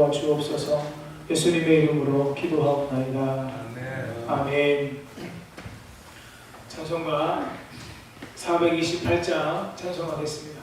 주옵소서. 예수님의 이름으로 기도하옵나이다. 아멘. 찬송가 428장 찬송하겠습니다.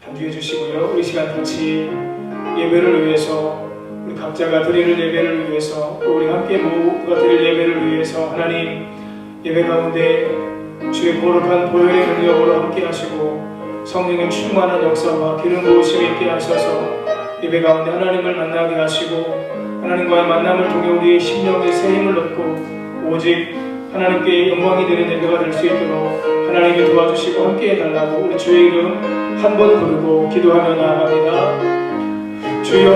함께해 주시고요. 우리 시간 같이 예배를 위해서, 우리 각자가 드리는 예배를 위해서, 또 우리 함께 모두가 드릴 예배를 위해서 하나님 예배 가운데 주의 거룩한 보혈의 능력으로 함께 하시고 성령의 충만한 역사와 기름 부으심이 있게 하셔서 예배 가운데 하나님을 만나게 하시고 하나님과의 만남을 통해 우리의 심령에 새 힘을 얻고 오직 하나님께 영광이 되는 예배가 될 수 있도록 하나님이 도와주시고 함께 해달라고 우리 주의 이름 한 번 부르고 기도하며 나아갑니다. 주여,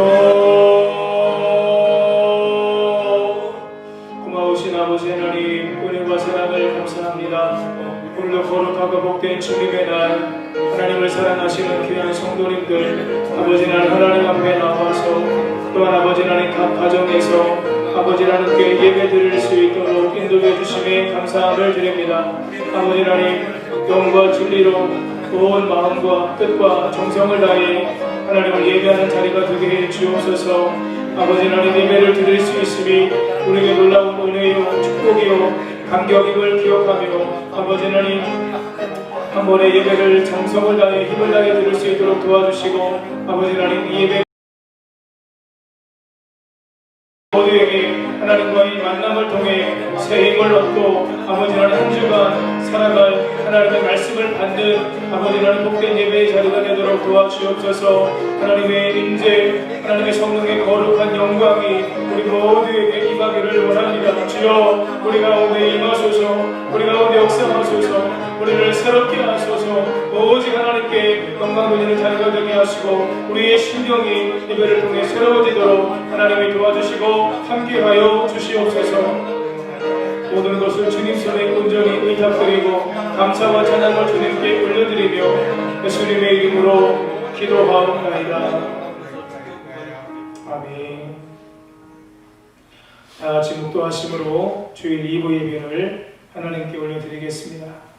고마우신 아버지 하나님, 은혜와 사랑을 감사합니다. 오늘도 거룩하고 복된 주님의 날, 하나님을 사랑하시는 귀한 성도님들, 아버지 하나님 앞에 나와서 또한 아버지 하나님 각 가정에서 아버지 하나님께 예배 드릴 수 있도록 인도해 주심에 감사함을 드립니다. 아버지 하나님, 영과 진리로 온 마음과 뜻과 정성을 다해 하나님을 예배하는 자리가 되게 해 주옵소서. 아버지 하나님, 예배를 드릴 수 있음이 우리에게 놀라운 은혜요 축복이요 감격임을 기억하며 아버지 하나님, 한 번의 예배를 정성을 다해 힘을 다해 드릴 수 있도록 도와주시고 아버지 하나님, 이 예배 모두에게 하나님과의 만남을 통해 새 힘을 얻고 아버지 하나님 한 주간 살아갈 하나님의 말씀을 받는 아버지 하나님 복된 예배의 자리가 되도록 도와주옵소서. 하나님의 임재, 하나님의 성령의 거룩한 영광이 우리 모두에게 임하기를 원합니다. 주여, 우리 가운데 임하소서, 우리 가운데 역사하소서, 우리를 새롭게 하소서. 오직 하나님께 영광 돌리는 자리가 되게 하시고 우리의 심령이 예배를 통해 새로워지도록 하나님이 도와주시고 함께하여 주시옵소서. 모든 것을 주님 손에 온전히 의탁드리고 감사와 찬양을 주님께 올려드리며 예수님의 이름으로 기도하옵나이다. 아멘. 다 같이 묵도하심으로 주일 2부 예배를 하나님께 올려드리겠습니다.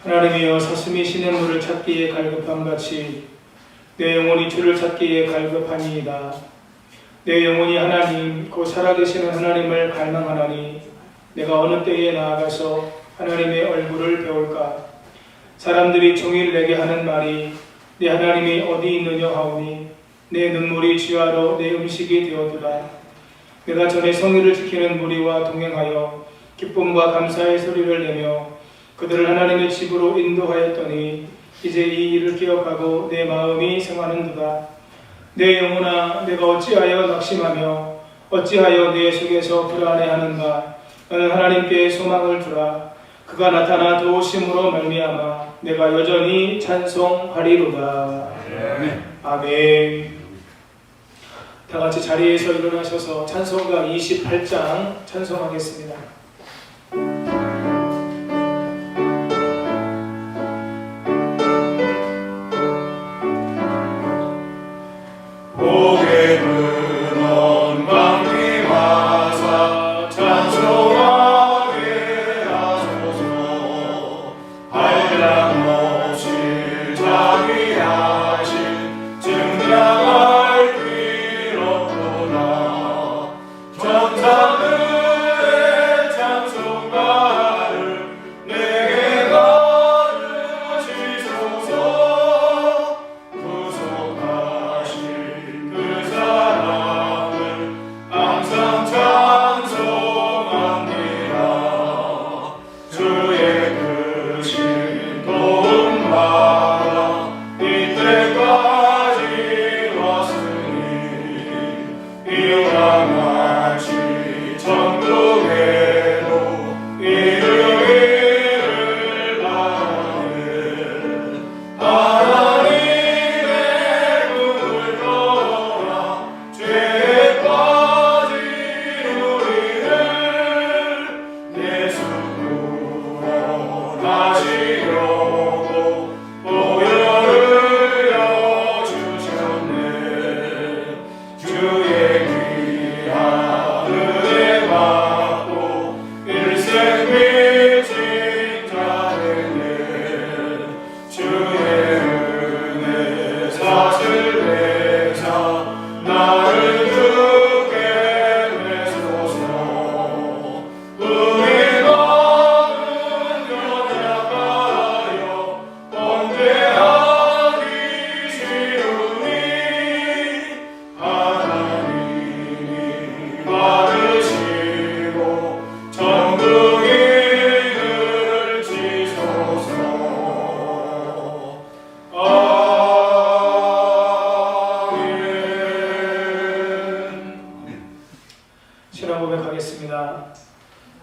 하나님이여, 사슴이 시냇물을 찾기에 갈급함같이 내 영혼이 주를 찾기에 갈급하니이다. 내 영혼이 하나님 곧 살아계시는 하나님을 갈망하나니 내가 어느 때에 나아가서 하나님의 얼굴을 배울까. 사람들이 종일 내게 하는 말이 내 하나님이 어디 있느냐 하오니 내 눈물이 주야로 내 음식이 되었도다. 내가 전에 성의를 지키는 무리와 동행하여 기쁨과 감사의 소리를 내며 그들을 하나님의 집으로 인도하였더니 이제 이 일을 기억하고 내 마음이 상하는도다. 내 영혼아, 내가 어찌하여 낙심하며 어찌하여 내 속에서 불안해하는가. 너는 하나님께 소망을 두라. 그가 나타나 도우심으로 말미암아 내가 여전히 찬송하리로다. 아멘. 다 같이 자리에서 일어나셔서 찬송가 28장 찬송하겠습니다.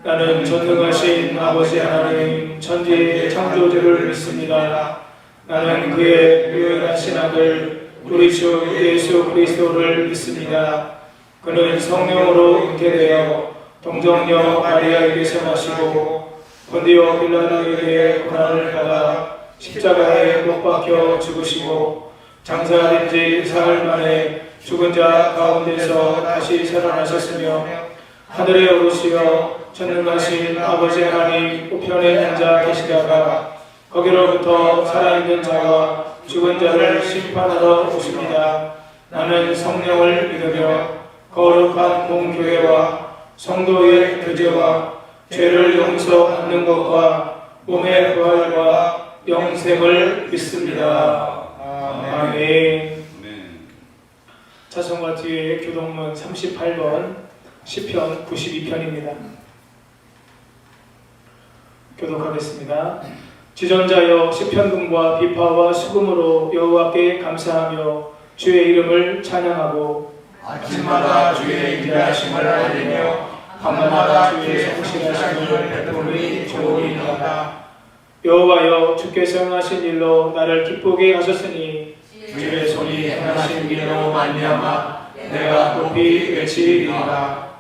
나는 전능하신 아버지 하나님 천지의 창조주를 믿습니다. 나는 그의 유일하신 아들 우리 주 예수 그리스도를 믿습니다. 그는 성령으로 잉태되어 동정녀 마리아에게서 나시고 본디오 빌라도에게 고난을 받아 십자가에 못 박혀 죽으시고 장사된 지 사흘 만에 죽은 자 가운데서 다시 살아나셨으며 하늘에 오르시어 전능하신 아버지 하나님 우편에 앉아 계시다가 거기로부터 살아있는 자와 죽은 자를 심판하러 오십니다. 나는 성령을 믿으며 거룩한 공교회와 성도의 교제와 죄를 용서받는 것과 몸의 부활과 영생을 믿습니다. 아멘. 찬송가 뒤에 교동문 38번 시편 92편입니다. 교독하겠습니다. 지존자여 시편금과 비파와 수금으로 여호와께 감사하며 주의 이름을 찬양하고 아침마다 주의 인자하심을 알리며 밤마다 주의 성실하심을 베풀이 좋으리이다. 여호와여 주께서 행하신 일로 나를 기쁘게 하셨으니 주의 손이 행하신 일로 말미암아 내가 높이 외치리이다.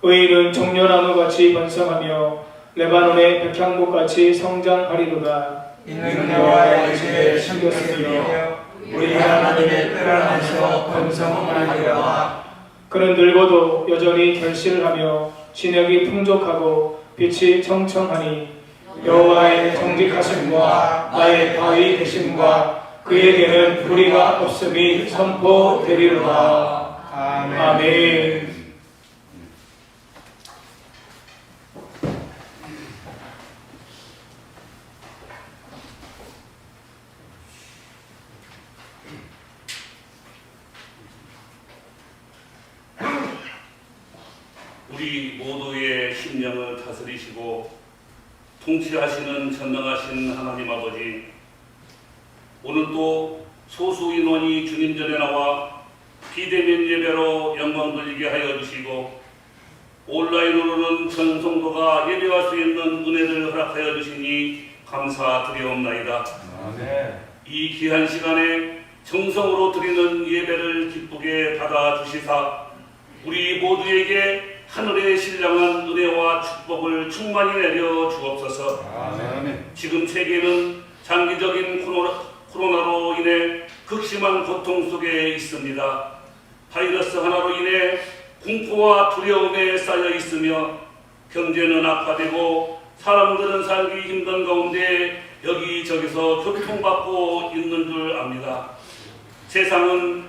의인은 종려나무같이 번성하며 레바논의 백향목같이 성장하리로다. 이는 여호와의 의지에 신겼으며 우리 하나님의 뜰 안에서 번성하리로다. 그는 늙어도 여전히 결실을 하며 진액이 풍족하고 빛이 청청하니 여호와의 정직하심과 나의 바위 되심과 그에게는 불의가 없음이 선포되리로다. 아멘. 우리 모두의 심령을 다스리시고 통치하시는 전능하신 하나님 아버지, 오늘도 소수 인원이 주님 전에 나와 비대면 예배로 영광 돌리게 하여 주시고 온라인으로는 전 성도가 예배할 수 있는 은혜를 허락하여 주시니 감사드리옵나이다. 이 귀한 시간에 정성으로 드리는 예배를 기쁘게 받아주시사 우리 모두에게 하늘의 신령한 은혜와 축복을 충만히 내려 주옵소서. 지금 세계는 장기적인 코로나로 인해 극심한 고통 속에 있습니다. 바이러스 하나로 인해 공포와 두려움에 쌓여 있으며 경제는 악화되고 사람들은 살기 힘든 가운데 여기저기서 교통받고 있는 줄 압니다. 세상은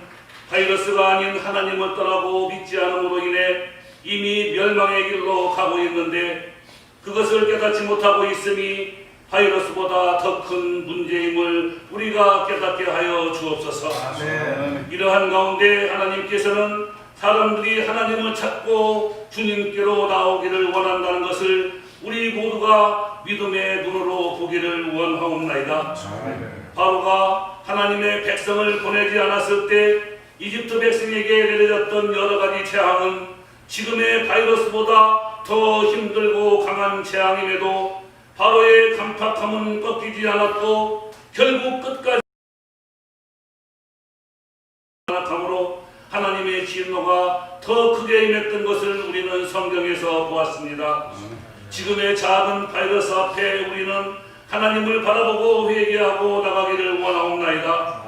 바이러스가 아닌 하나님을 떠나고 믿지 않음으로 인해 이미 멸망의 길로 가고 있는데 그것을 깨닫지 못하고 있으니 바이러스보다 더 큰 문제임을 우리가 깨닫게 하여 주옵소서. 이러한 가운데 하나님께서는 사람들이 하나님을 찾고 주님께로 나오기를 원한다는 것을 우리 모두가 믿음의 눈으로 보기를 원하옵나이다. 바로가 하나님의 백성을 보내지 않았을 때 이집트 백성에게 내려졌던 여러 가지 재앙은 지금의 바이러스보다 더 힘들고 강한 재앙임에도 바로의 강팍함은 꺾이지 않았고 결국 끝까지 나타으로 하나님의 진노가 더 크게 임했던 것을 우리는 성경에서 보았습니다. 지금의 작은 바이러스 앞에 우리는 하나님을 바라보고 회개하고 나가기를 원하옵나이다.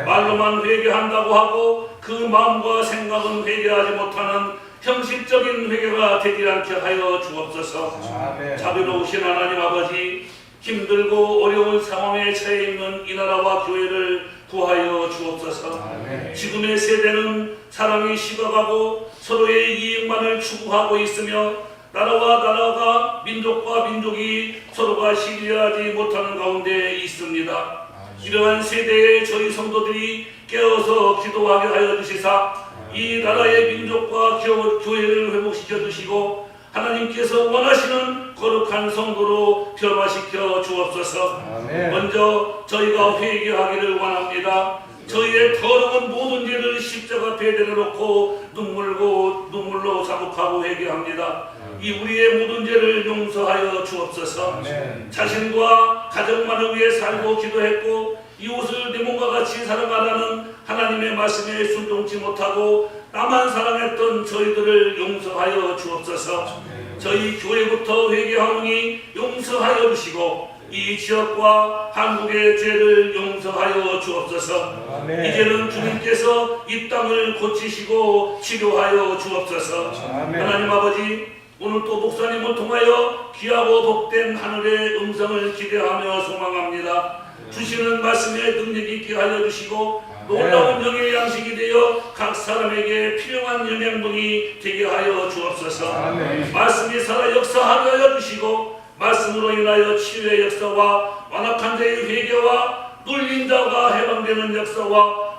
말로만 회개한다고 하고 그 마음과 생각은 회개하지 못하는 형식적인 회개가 되지 않게 하여 주옵소서. 자비로우신 하나님 아버지, 힘들고 어려운 상황에 처해 있는 이 나라와 교회를 구하여 주옵소서. 지금의 세대는 사랑이 식어가고 서로의 이익만을 추구하고 있으며 나라와 나라가 민족과 민족이 서로가 신뢰하지 못하는 가운데 있습니다. 이러한 세대의 저희 성도들이 깨어서 기도하게 하여 주시사 이 나라의 민족과 교회를 회복시켜 주시고 하나님께서 원하시는 거룩한 성도로 변화시켜 주옵소서. 먼저 저희가 회개하기를 원합니다. 저희의 더러운 모든 죄를 십자가 앞에 내려놓고 눈물로 자복하고 회개합니다. 이 우리의 모든 죄를 용서하여 주옵소서. 자신과 가정만을 위해 살고 기도했고 이웃을 내 몸과 같이 사랑하라는 하나님의 말씀에 순종치 못하고 나만 사랑했던 저희들을 용서하여 주옵소서. 저희 교회부터 회개하오니 용서하여 주시고 이 지역과 한국의 죄를 용서하여 주옵소서. 이제는 주님께서 이 땅을 고치시고 치료하여 주옵소서. 하나님 아버지, 오늘 또 목사님을 통하여 귀하고 복된 하늘의 음성을 기대하며 소망합니다. 주시는 말씀에 능력이 있게 하여 주시고 놀라운 영의 양식이 되어 각 사람에게 필요한 영양분이 되게 하여 주옵소서. 말씀이 살아 역사하게 하여 주시고 말씀으로 인하여 치유의 역사와 완악한 자의 회개와 눌린 자가 해방되는 역사와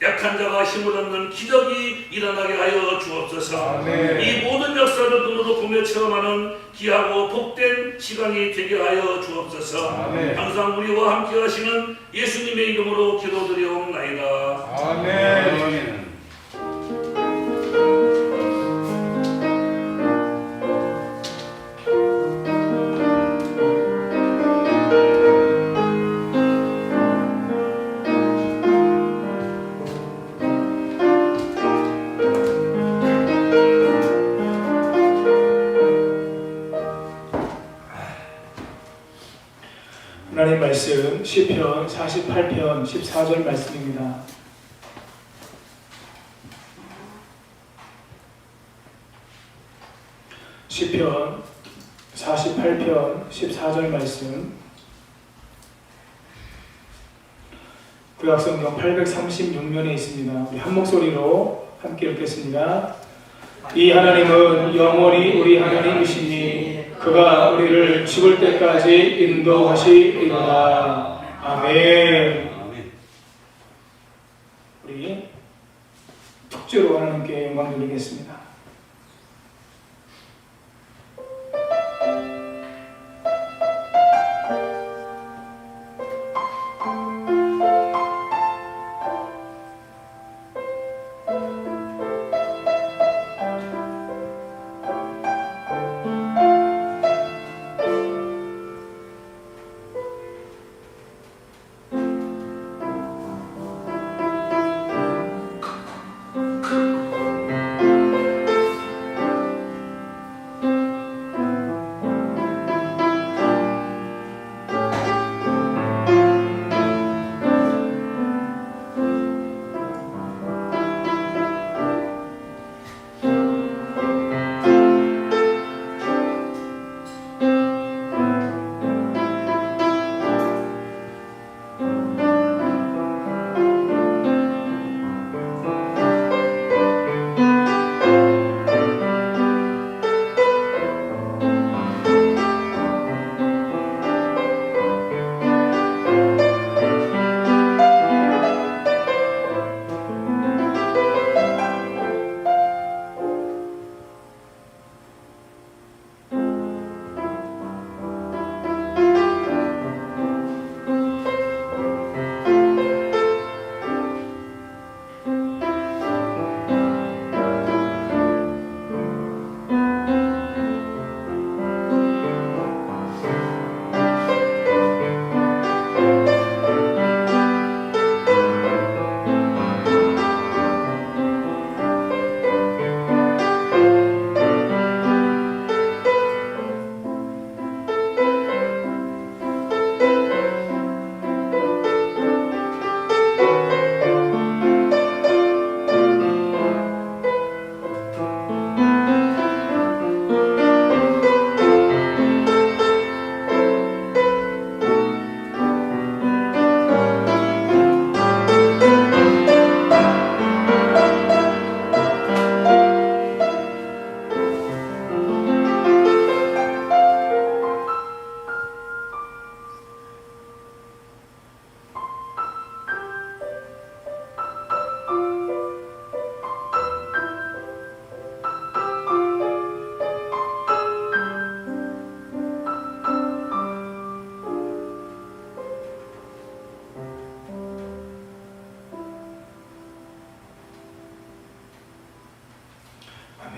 약한 자가 힘을 얻는 기적이 일어나게 하여 주옵소서. 이 모든 역사를 눈으로 보며 체험하는 귀하고 복된 시간이 되게 하여 주옵소서. 아멘. 항상 우리와 함께 하시는 예수님의 이름으로 기도드리옵나이다. 아멘. 하나님 말씀 시편 48편 14절 말씀입니다. 시편 48편 14절 말씀 구약성경 836면에 있습니다. 우리 한 목소리로 함께 읽겠습니다. 이 하나님은 영원히 우리 하나님이시니 그가 우리를 죽을 때까지 인도하시리로다. 아멘. 우리 tuk주로 하나님께 영광 드리겠습니다.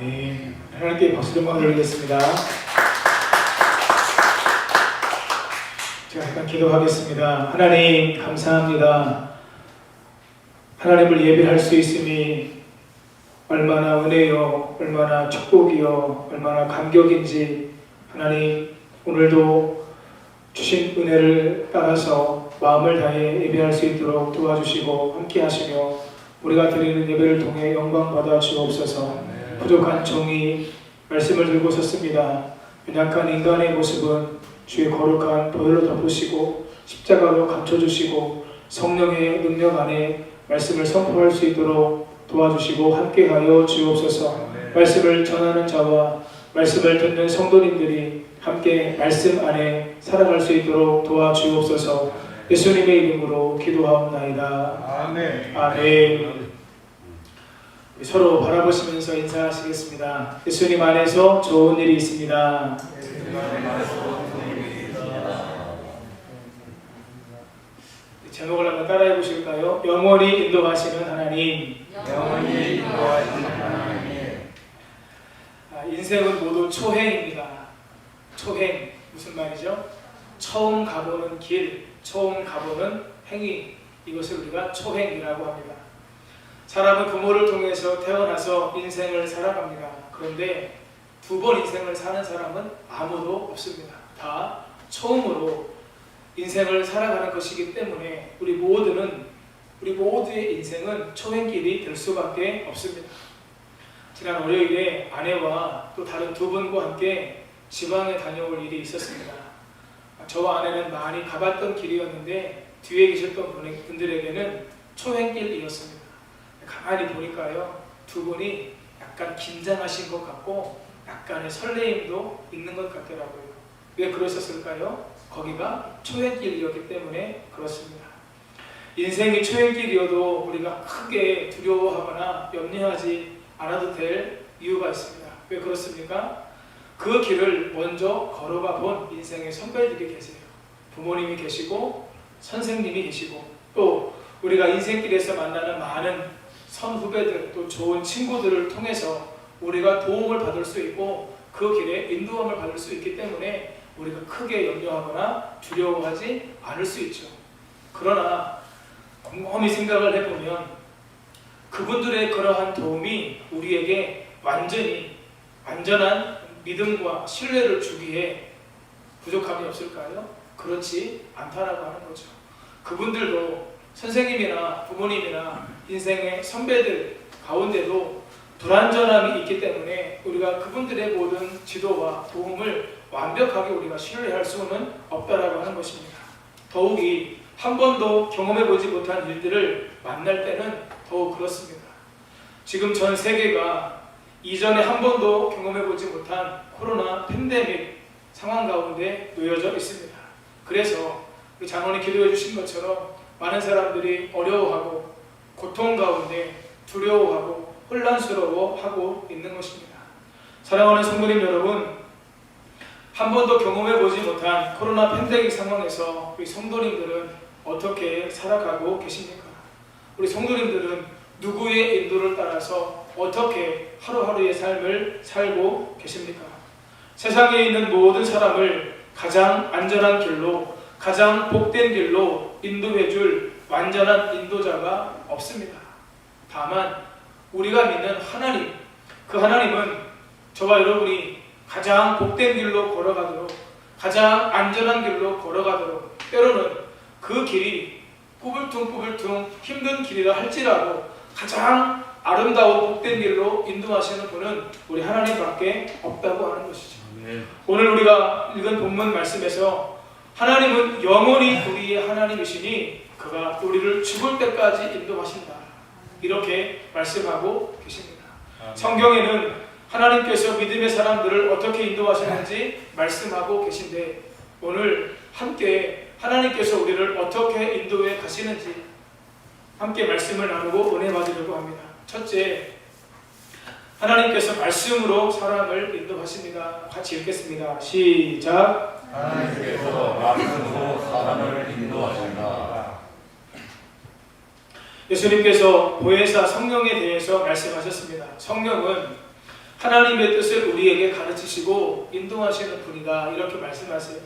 아멘. 하나님께 박수 좀 드리겠습니다. 제가 잠깐 기도하겠습니다. 하나님 감사합니다. 하나님을 예배할 수 있음이 얼마나 은혜요, 얼마나 축복이요, 얼마나 감격인지 하나님 오늘도 주신 은혜를 따라서 마음을 다해 예배할 수 있도록 도와주시고 함께 하시며 우리가 드리는 예배를 통해 영광 받아 주옵소서. 부족한 종이 말씀을 들고 섰습니다. 연약한 인간의 모습은 주의 거룩한 보혈로 덮으시고 십자가로 감춰주시고 성령의 능력 안에 말씀을 선포할 수 있도록 도와주시고 함께하여 주옵소서. 말씀을 전하는 자와 말씀을 듣는 성도님들이 함께 말씀 안에 살아갈 수 있도록 도와주옵소서. 예수님의 이름으로 기도하옵나이다. 아멘. 아멘. 서로 바라보시면서 인사하시겠습니다. 예수님 안에서 좋은 일이 있습니다. 예수님 안에서 제목을 한번 따라해 보실까요? 영원히 인도하시는 하나님. 영원히 인도하시는 하나님. 인생은 모두 초행입니다. 초행 무슨 말이죠? 처음 가보는 길, 처음 가보는 행위, 이것을 우리가 초행이라고 합니다. 사람은 부모를 통해서 태어나서 인생을 살아갑니다. 그런데 두 번 인생을 사는 사람은 아무도 없습니다. 다 처음으로 인생을 살아가는 것이기 때문에 우리 모두의 인생은 초행길이 될 수밖에 없습니다. 지난 월요일에 아내와 또 다른 두 분과 함께 지방에 다녀올 일이 있었습니다. 저와 아내는 많이 가봤던 길이었는데 뒤에 계셨던 분들에게는 초행길이었습니다. 가만히 보니까요, 두 분이 약간 긴장하신 것 같고 약간의 설레임도 있는 것 같더라고요. 왜 그러셨을까요? 거기가 초행길이었기 때문에 그렇습니다. 인생이 초행길이어도 우리가 크게 두려워하거나 염려하지 않아도 될 이유가 있습니다. 왜 그렇습니까? 그 길을 먼저 걸어가 본 인생의 선배들이 계세요. 부모님이 계시고 선생님이 계시고 또 우리가 인생길에서 만나는 많은 선후배들 또 좋은 친구들을 통해서 우리가 도움을 받을 수 있고 그 길에 인도함을 받을 수 있기 때문에 우리가 크게 염려하거나 두려워하지 않을 수 있죠. 그러나 곰곰이 생각을 해보면 그분들의 그러한 도움이 우리에게 완전한 믿음과 신뢰를 주기에 부족함이 없을까요? 그렇지 않다라고 하는 거죠. 그분들도 선생님이나 부모님이나 인생의 선배들 가운데도 불완전함이 있기 때문에 우리가 그분들의 모든 지도와 도움을 완벽하게 우리가 신뢰할 수는 없다라고 하는 것입니다. 더욱이 한 번도 경험해보지 못한 일들을 만날 때는 더욱 그렇습니다. 지금 전 세계가 이전에 한 번도 경험해보지 못한 코로나 팬데믹 상황 가운데 놓여져 있습니다. 그래서 우리 장로님 기도해 주신 것처럼 많은 사람들이 어려워하고 고통 가운데 두려워하고 혼란스러워하고 있는 것입니다. 사랑하는 성도님 여러분, 한 번도 경험해보지 못한 코로나 팬데믹 상황에서 우리 성도님들은 어떻게 살아가고 계십니까? 우리 성도님들은 누구의 인도를 따라서 어떻게 하루하루의 삶을 살고 계십니까? 세상에 있는 모든 사람을 가장 안전한 길로, 가장 복된 길로 인도해줄 완전한 인도자가 없습니다. 다만 우리가 믿는 하나님, 그 하나님은 저와 여러분이 가장 복된 길로 걸어가도록, 가장 안전한 길로 걸어가도록, 때로는 그 길이 꾸불퉁 힘든 길이라 할지라도 가장 아름다운 복된 길로 인도하시는 분은 우리 하나님밖에 없다고 하는 것이죠. 오늘 우리가 읽은 본문 말씀에서 하나님은 영원히 우리의 하나님이시니 그가 우리를 죽을 때까지 인도하신다, 이렇게 말씀하고 계십니다. 성경에는 하나님께서 믿음의 사람들을 어떻게 인도하시는지 말씀하고 계신데 오늘 함께 하나님께서 우리를 어떻게 인도해 가시는지 함께 말씀을 나누고 은혜 받으려고 합니다. 첫째, 하나님께서 말씀으로 사람을 인도하십니다. 같이 읽겠습니다. 시작. 하나님께서 말씀으로 사람을 인도하신다. 예수님께서 보혜사 성령에 대해서 말씀하셨습니다. 성령은 하나님의 뜻을 우리에게 가르치시고 인도하시는 분이다, 이렇게 말씀하세요.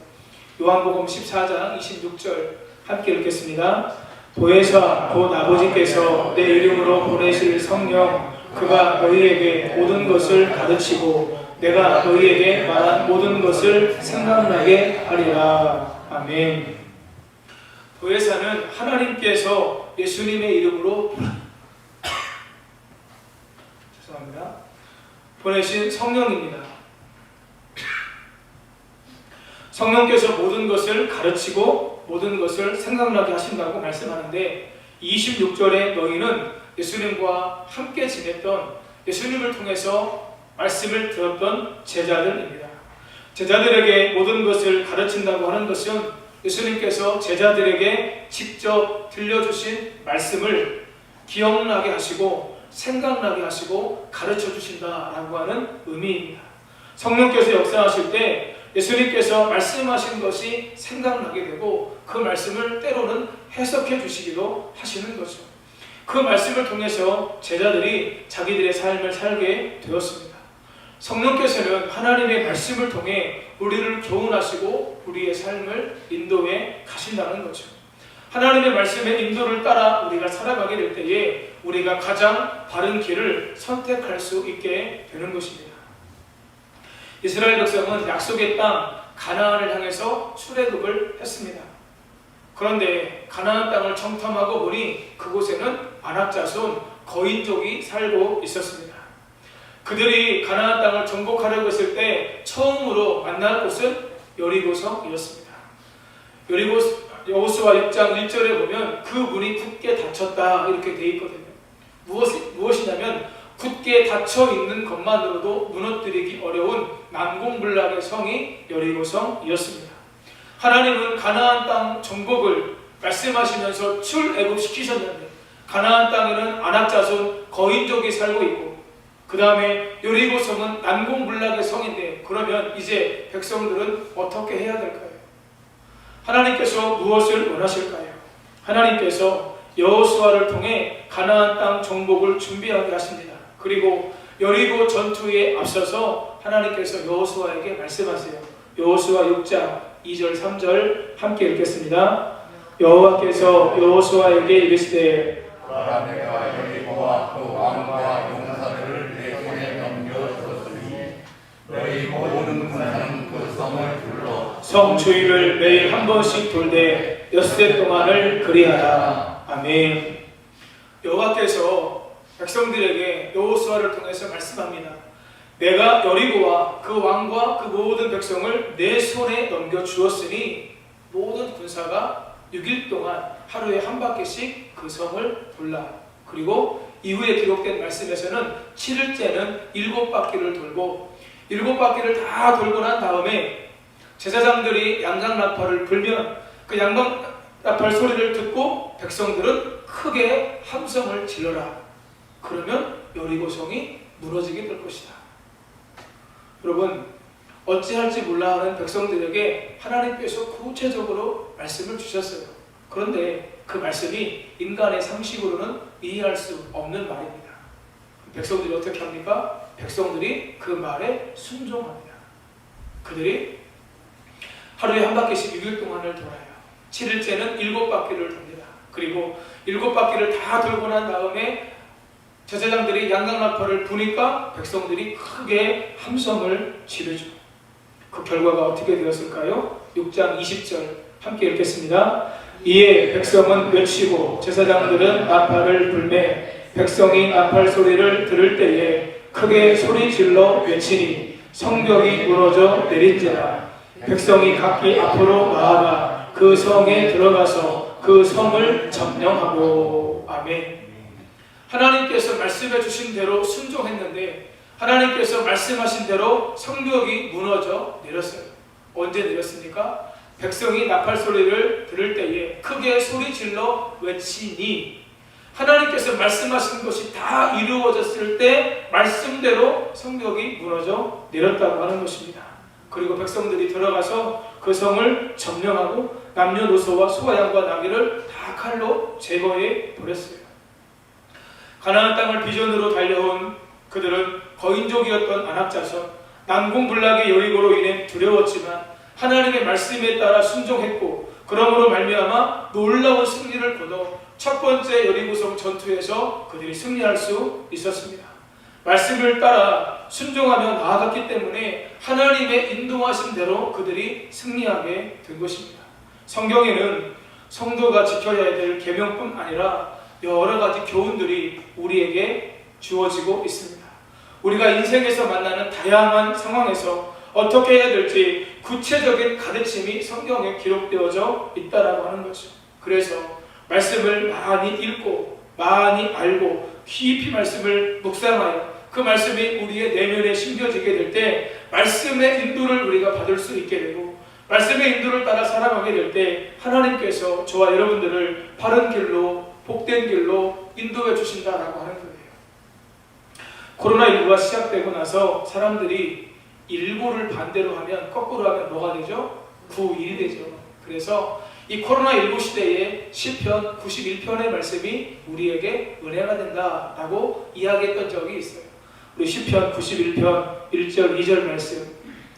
요한복음 14장 26절 함께 읽겠습니다. 보혜사 곧 아버지께서 내 이름으로 보내실 성령, 그가 너희에게 모든 것을 가르치고 내가 너희에게 말한 모든 것을 생각나게 하리라. 아멘. 보혜사는 하나님께서 예수님의 이름으로 보내신 성령입니다. 성령께서 모든 것을 가르치고 모든 것을 생각나게 하신다고 말씀하는데 26절에 너희는 예수님과 함께 지냈던, 예수님을 통해서 말씀을 들었던 제자들입니다. 제자들에게 모든 것을 가르친다고 하는 것은 예수님께서 제자들에게 직접 들려주신 말씀을 기억나게 하시고 생각나게 하시고 가르쳐 주신다라고 하는 의미입니다. 성령께서 역사하실 때 예수님께서 말씀하신 것이 생각나게 되고 그 말씀을 때로는 해석해 주시기도 하시는 거죠. 그 말씀을 통해서 제자들이 자기들의 삶을 살게 되었습니다. 성령께서는 하나님의 말씀을 통해 우리를 교훈하시고 우리의 삶을 인도해 가신다는 거죠. 하나님의 말씀의 인도를 따라 우리가 살아가게 될 때에 우리가 가장 바른 길을 선택할 수 있게 되는 것입니다. 이스라엘 백성은 약속의 땅 가나안을 향해서 출애굽을 했습니다. 그런데 가나안 땅을 청탐하고 보니 그곳에는 안악자손 거인족이 살고 있었습니다. 그들이 가나안 땅을 정복하려고 했을 때 처음으로 만날 곳은 여리고성이었습니다. 여호수아 6장 1절에 보면 그 문이 굳게 닫혔다 이렇게 되어 있거든요. 무엇이냐면 굳게 닫혀 있는 것만으로도 무너뜨리기 어려운 난공불락의 성이 여리고성이었습니다. 하나님은 가나안 땅 정복을 말씀하시면서 출애굽시키셨는데 가나안 땅에는 안악자손 거인족이 살고 있고 그 다음에 여리고성은 난공불락의 성인데 그러면 이제 백성들은 어떻게 해야 될까요? 하나님께서 무엇을 원하실까요? 하나님께서 여호수아를 통해 가나안 땅 정복을 준비하게 하십니다. 그리고 여리고 전투에 앞서서 하나님께서 여호수아에게 말씀하세요. 여호수아 6장 2절 3절 함께 읽겠습니다. 여호와께서 여호수아에게 이르시되 내가 여리고와 그 왕과 용사들을 내 손에 넘겨줬으니 너희 모든 군사는 그 성을 둘러 성 주위를 매일 한 번씩 돌되 엿새 동안을 그리하라. 아멘. 여호와께서 백성들에게 여호수아를 통해서 말씀합니다. 내가 여리고와 그 왕과 그 모든 백성을 내 손에 넘겨주었으니 모든 군사가 6일 동안 하루에 한 바퀴씩 그 성을 돌라. 그리고 이후에 기록된 말씀에서는 7일째는 7바퀴를 돌고 7바퀴를 다 돌고 난 다음에 제사장들이 양강나팔을 불면 그 양강나팔 소리를 듣고 백성들은 크게 함성을 질러라. 그러면 여리고성이 무너지게 될 것이다. 여러분, 어찌할지 몰라 하는 백성들에게 하나님께서 구체적으로 말씀을 주셨어요. 그런데 그 말씀이 인간의 상식으로는 이해할 수 없는 말입니다. 백성들이 어떻게 합니까? 백성들이 그 말에 순종합니다. 그들이 하루에 한 바퀴씩 6일 동안을 돌아요. 7일째는 7바퀴를 돕니다. 그리고 7바퀴를 다 돌고 난 다음에 제사장들이 양강나팔을 부니까 백성들이 크게 함성을 지르죠. 그 결과가 어떻게 되었을까요? 6장 20절 함께 읽겠습니다. 이에 백성은 외치고 제사장들은 나팔을 불매 백성이 나팔 소리를 들을 때에 크게 소리 질러 외치니 성벽이 무너져 내린지라. 백성이 각기 앞으로 나아가 그 성에 들어가서 그 성을 점령하고. 아멘. 하나님께서 말씀해 주신 대로 순종했는데 하나님께서 말씀하신 대로 성벽이 무너져 내렸어요. 언제 내렸습니까? 백성이 나팔 소리를 들을 때에 크게 소리 질러 외치니 하나님께서 말씀하신 것이 다 이루어졌을 때 말씀대로 성벽이 무너져 내렸다고 하는 것입니다. 그리고 백성들이 들어가서 그 성을 점령하고 남녀노소와 소와 양과 나귀를 다 칼로 제거해 버렸어요. 가나안 땅을 비전으로 달려온 그들은 거인족이었던 안악자손, 난공불락의 여리고로 인해 두려웠지만 하나님의 말씀에 따라 순종했고 그러므로 말미암아 놀라운 승리를 거둬 첫 번째 여리고성 전투에서 그들이 승리할 수 있었습니다. 말씀을 따라 순종하며 나아갔기 때문에 하나님의 인도하신 대로 그들이 승리하게 된 것입니다. 성경에는 성도가 지켜야 될 계명뿐 아니라 여러 가지 교훈들이 우리에게 주어지고 있습니다. 우리가 인생에서 만나는 다양한 상황에서 어떻게 해야 될지 구체적인 가르침이 성경에 기록되어져 있다라고 하는 거죠. 그래서 말씀을 많이 읽고 많이 알고 깊이 말씀을 묵상하여 그 말씀이 우리의 내면에 심겨지게 될 때 말씀의 인도를 우리가 받을 수 있게 되고 말씀의 인도를 따라 살아가게 될 때 하나님께서 저와 여러분들을 바른 길로 복된 길로 인도해 주신다라고 하는 거예요. 코로나19가 시작되고 나서 사람들이 일고를 반대로 하면, 거꾸로 하면 뭐가 되죠? 9일이 되죠. 그래서 이 코로나19 시대에 시편 91편의 말씀이 우리에게 은혜가 된다라고 이야기했던 적이 있어요. 우리 시편 91편 1절 2절 말씀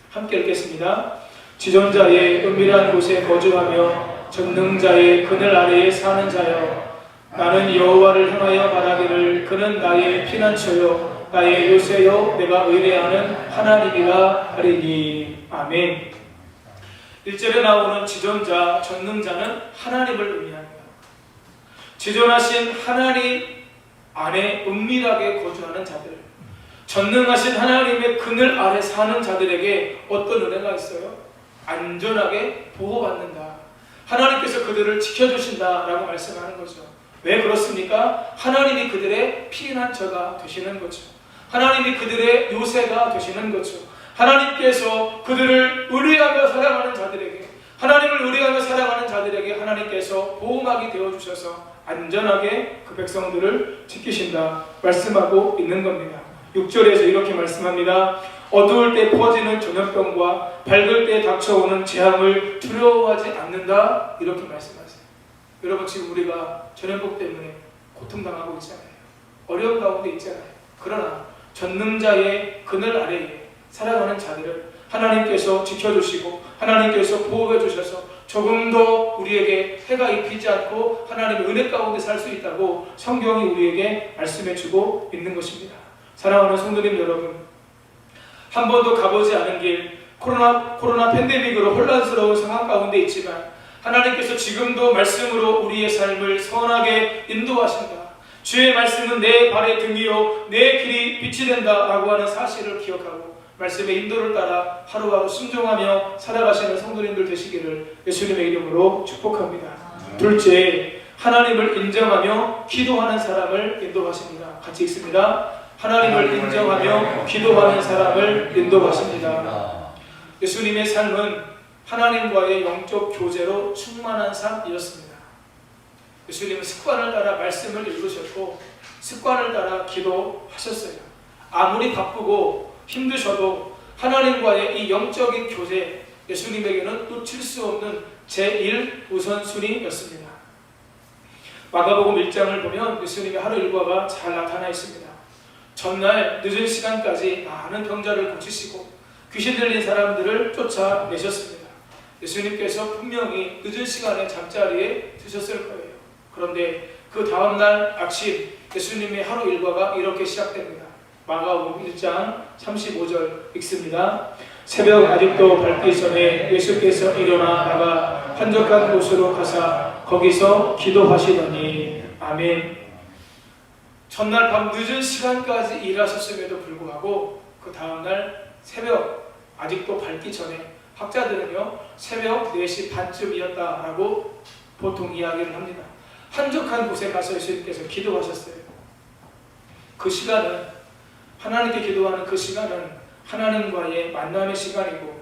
함께 읽겠습니다. 지존자의 은밀한 곳에 거주하며 전능자의 그늘 아래에 사는 자여, 나는 여호와를 향하여 말하기를 그는 나의 피난처요 나의 요새요 내가 의뢰하는 하나님이라 하리니. 아멘. 1절에 나오는 지존자, 전능자는 하나님을 의미합니다. 지존하신 하나님 안에 은밀하게 거주하는 자들, 전능하신 하나님의 그늘 아래 사는 자들에게 어떤 은혜가 있어요? 안전하게 보호받는다. 하나님께서 그들을 지켜주신다라고 말씀하는 거죠. 왜 그렇습니까? 하나님이 그들의 피난처가 되시는 거죠. 하나님이 그들의 요새가 되시는 거죠. 하나님께서 그들을 의뢰하며 살아가는 자들에게, 하나님을 의뢰하며 살아가는 자들에게 하나님께서 보호막이 되어주셔서 안전하게 그 백성들을 지키신다 말씀하고 있는 겁니다. 6절에서 이렇게 말씀합니다. 어두울 때 퍼지는 전염병과 밝을 때 닥쳐오는 재앙을 두려워하지 않는다, 이렇게 말씀하세요. 여러분, 지금 우리가 전염병 때문에 고통당하고 있잖아요. 어려운 가운데 있잖아요. 그러나 전능자의 그늘 아래에 살아가는 자들을 하나님께서 지켜주시고 하나님께서 보호해 주셔서 조금 더 우리에게 해가 입히지 않고 하나님의 은혜 가운데 살 수 있다고 성경이 우리에게 말씀해 주고 있는 것입니다. 사랑하는 성도님 여러분, 한 번도 가보지 않은 길, 코로나 팬데믹으로 혼란스러운 상황 가운데 있지만 하나님께서 지금도 말씀으로 우리의 삶을 선하게 인도하신다. 주의 말씀은 내 발의 등이요 내 길이 빛이 된다라고 하는 사실을 기억하고 말씀의 인도를 따라 하루하루 순종하며 살아가시는 성도님들 되시기를 예수님의 이름으로 축복합니다. 둘째, 하나님을 인정하며 기도하는 사람을 인도하십니다. 같이 읽습니다. 하나님을 인정하며 기도하는 사람을 인도하십니다. 예수님의 삶은 하나님과의 영적 교제로 충만한 삶이었습니다. 예수님은 습관을 따라 말씀을 읽으셨고 습관을 따라 기도하셨어요. 아무리 바쁘고 힘드셔도 하나님과의 이 영적인 교제, 예수님에게는 놓칠 수 없는 제1우선순위였습니다. 마가복음 1장을 보면 예수님의 하루 일과가 잘 나타나 있습니다. 전날 늦은 시간까지 많은 병자를 고치시고 귀신 들린 사람들을 쫓아내셨습니다. 예수님께서 분명히 늦은 시간에 잠자리에 드셨을 거예요. 그런데 그 다음날 아침 예수님의 하루 일과가 이렇게 시작됩니다. 마가복음 1장 35절 읽습니다. 새벽 아직도 밝기 전에 예수께서 일어나 나가 한적한 곳으로 가사 거기서 기도하시더니. 아멘. 전날 밤 늦은 시간까지 일하셨음에도 불구하고 그 다음날 새벽 아직도 밝기 전에, 학자들은요 새벽 4시 반쯤이었다라고 보통 이야기를 합니다. 한적한 곳에 가서 예수님께서 기도하셨어요. 그 시간은, 하나님께 기도하는 그 시간은 하나님과의 만남의 시간이고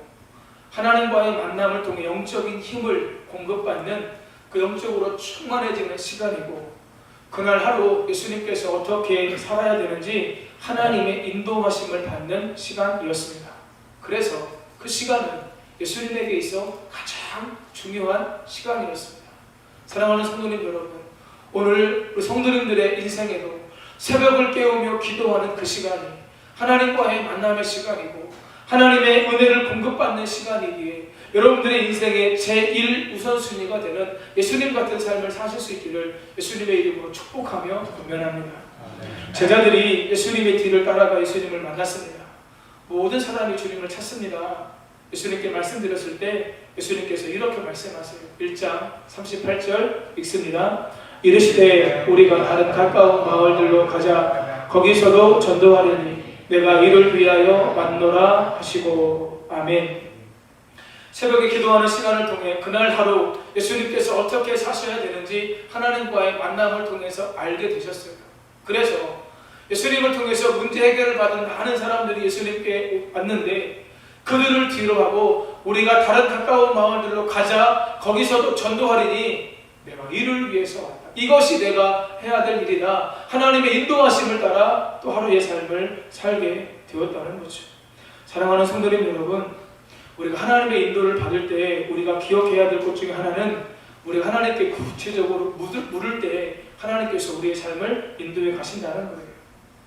하나님과의 만남을 통해 영적인 힘을 공급받는 그 영적으로 충만해지는 시간이고, 그날 하루 예수님께서 어떻게 살아야 되는지 하나님의 인도하심을 받는 시간이었습니다. 그래서 그 시간은 예수님에게 있어 가장 중요한 시간이었습니다. 사랑하는 성도님 여러분, 오늘 우리 성도님들의 인생에도 새벽을 깨우며 기도하는 그 시간이 하나님과의 만남의 시간이고 하나님의 은혜를 공급받는 시간이기에 여러분들의 인생의 제1우선순위가 되는 예수님 같은 삶을 사실 수 있기를 예수님의 이름으로 축복하며 권면합니다. 제자들이 예수님의 뒤를 따라가 예수님을 만났습니다. 모든 사람이 주님을 찾습니다. 예수님께 말씀드렸을 때 예수님께서 이렇게 말씀하세요. 1장 38절 읽습니다. 이르시되 우리가 다른 가까운 마을들로 가자. 거기서도 전도하려니 내가 이를 위하여 왔노라 하시고. 아멘. 새벽에 기도하는 시간을 통해 그날 하루 예수님께서 어떻게 사셔야 되는지 하나님과의 만남을 통해서 알게 되셨어요. 그래서 예수님을 통해서 문제 해결을 받은 많은 사람들이 예수님께 왔는데 그들을 뒤로 하고 우리가 다른 가까운 마을들로 가자. 거기서도 전도하리니 내가 이를 위해서 왔다. 이것이 내가 해야 될 일이다. 하나님의 인도하심을 따라 또 하루의 삶을 살게 되었다는 거죠. 사랑하는 성도님 여러분, 우리가 하나님의 인도를 받을 때 우리가 기억해야 될 것 중에 하나는 우리가 하나님께 구체적으로 물을 때 하나님께서 우리의 삶을 인도해 가신다는 거예요.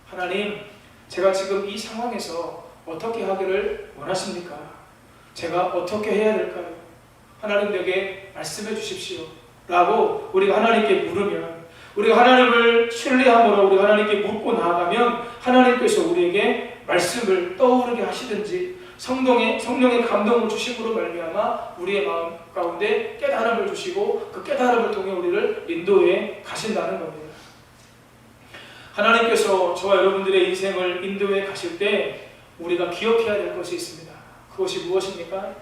하나님, 제가 지금 이 상황에서 어떻게 하기를 원하십니까? 제가 어떻게 해야 될까요? 하나님 내게 말씀해 주십시오 라고 우리가 하나님께 물으면, 우리가 하나님을 신뢰함으로 우리가 하나님께 묻고 나아가면 하나님께서 우리에게 말씀을 떠오르게 하시든지 성령의 감동을 주심으로 말미암아 우리의 마음 가운데 깨달음을 주시고 그 깨달음을 통해 우리를 인도해 가신다는 겁니다. 하나님께서 저와 여러분들의 인생을 인도해 가실 때 우리가 기억해야 될 것이 있습니다. 그것이 무엇입니까?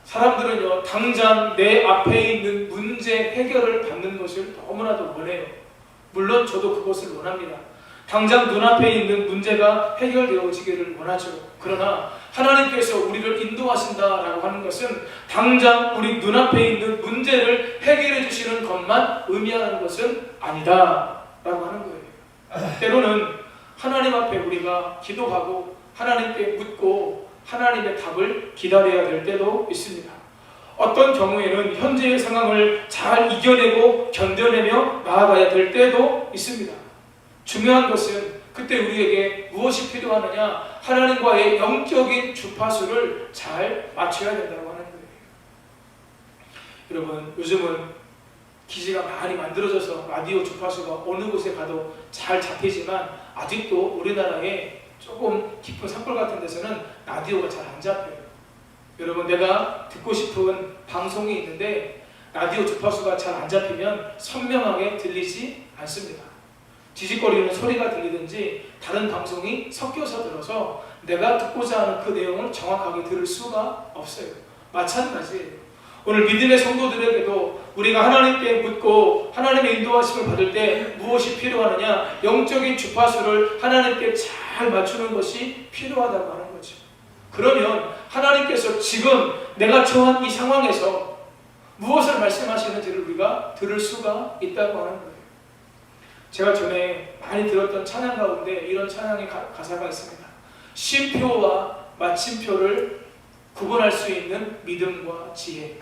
사람들은요, 당장 내 앞에 있는 문제 해결을 받는 것을 너무나도 원해요. 물론 저도 그것을 원합니다. 당장 눈앞에 있는 문제가 해결되어지기를 원하죠. 그러나 하나님께서 우리를 인도하신다라고 하는 것은 당장 우리 눈앞에 있는 문제를 해결해 주시는 것만 의미하는 것은 아니다 라고 하는 거예요. 때로는 하나님 앞에 우리가 기도하고 하나님께 묻고 하나님의 답을 기다려야 될 때도 있습니다. 어떤 경우에는 현재의 상황을 잘 이겨내고 견뎌내며 나아가야 될 때도 있습니다. 중요한 것은 그때 우리에게 무엇이 필요하느냐, 하나님과의 영적인 주파수를 잘 맞춰야 된다고 하는 거예요. 여러분, 요즘은 기지가 많이 만들어져서 라디오 주파수가 어느 곳에 가도 잘 잡히지만 아직도 우리나라에 조금 깊은 산골 같은 데서는 라디오가 잘 안 잡혀요. 여러분, 내가 듣고 싶은 방송이 있는데 라디오 주파수가 잘 안 잡히면 선명하게 들리지 않습니다. 지직거리는 소리가 들리든지 다른 방송이 섞여서 들어서 내가 듣고자 하는 그 내용을 정확하게 들을 수가 없어요. 마찬가지예요. 오늘 믿음의 성도들에게도 우리가 하나님께 묻고 하나님의 인도하심을 받을 때 무엇이 필요하느냐, 영적인 주파수를 하나님께 잘 맞추는 것이 필요하다고 하는 거죠. 그러면 하나님께서 지금 내가 처한 이 상황에서 무엇을 말씀하시는지를 우리가 들을 수가 있다고 하는 거예요. 제가 전에 많이 들었던 찬양 가운데 이런 찬양의 가사가 있습니다. 쉼표와 마침표를 구분할 수 있는 믿음과 지혜.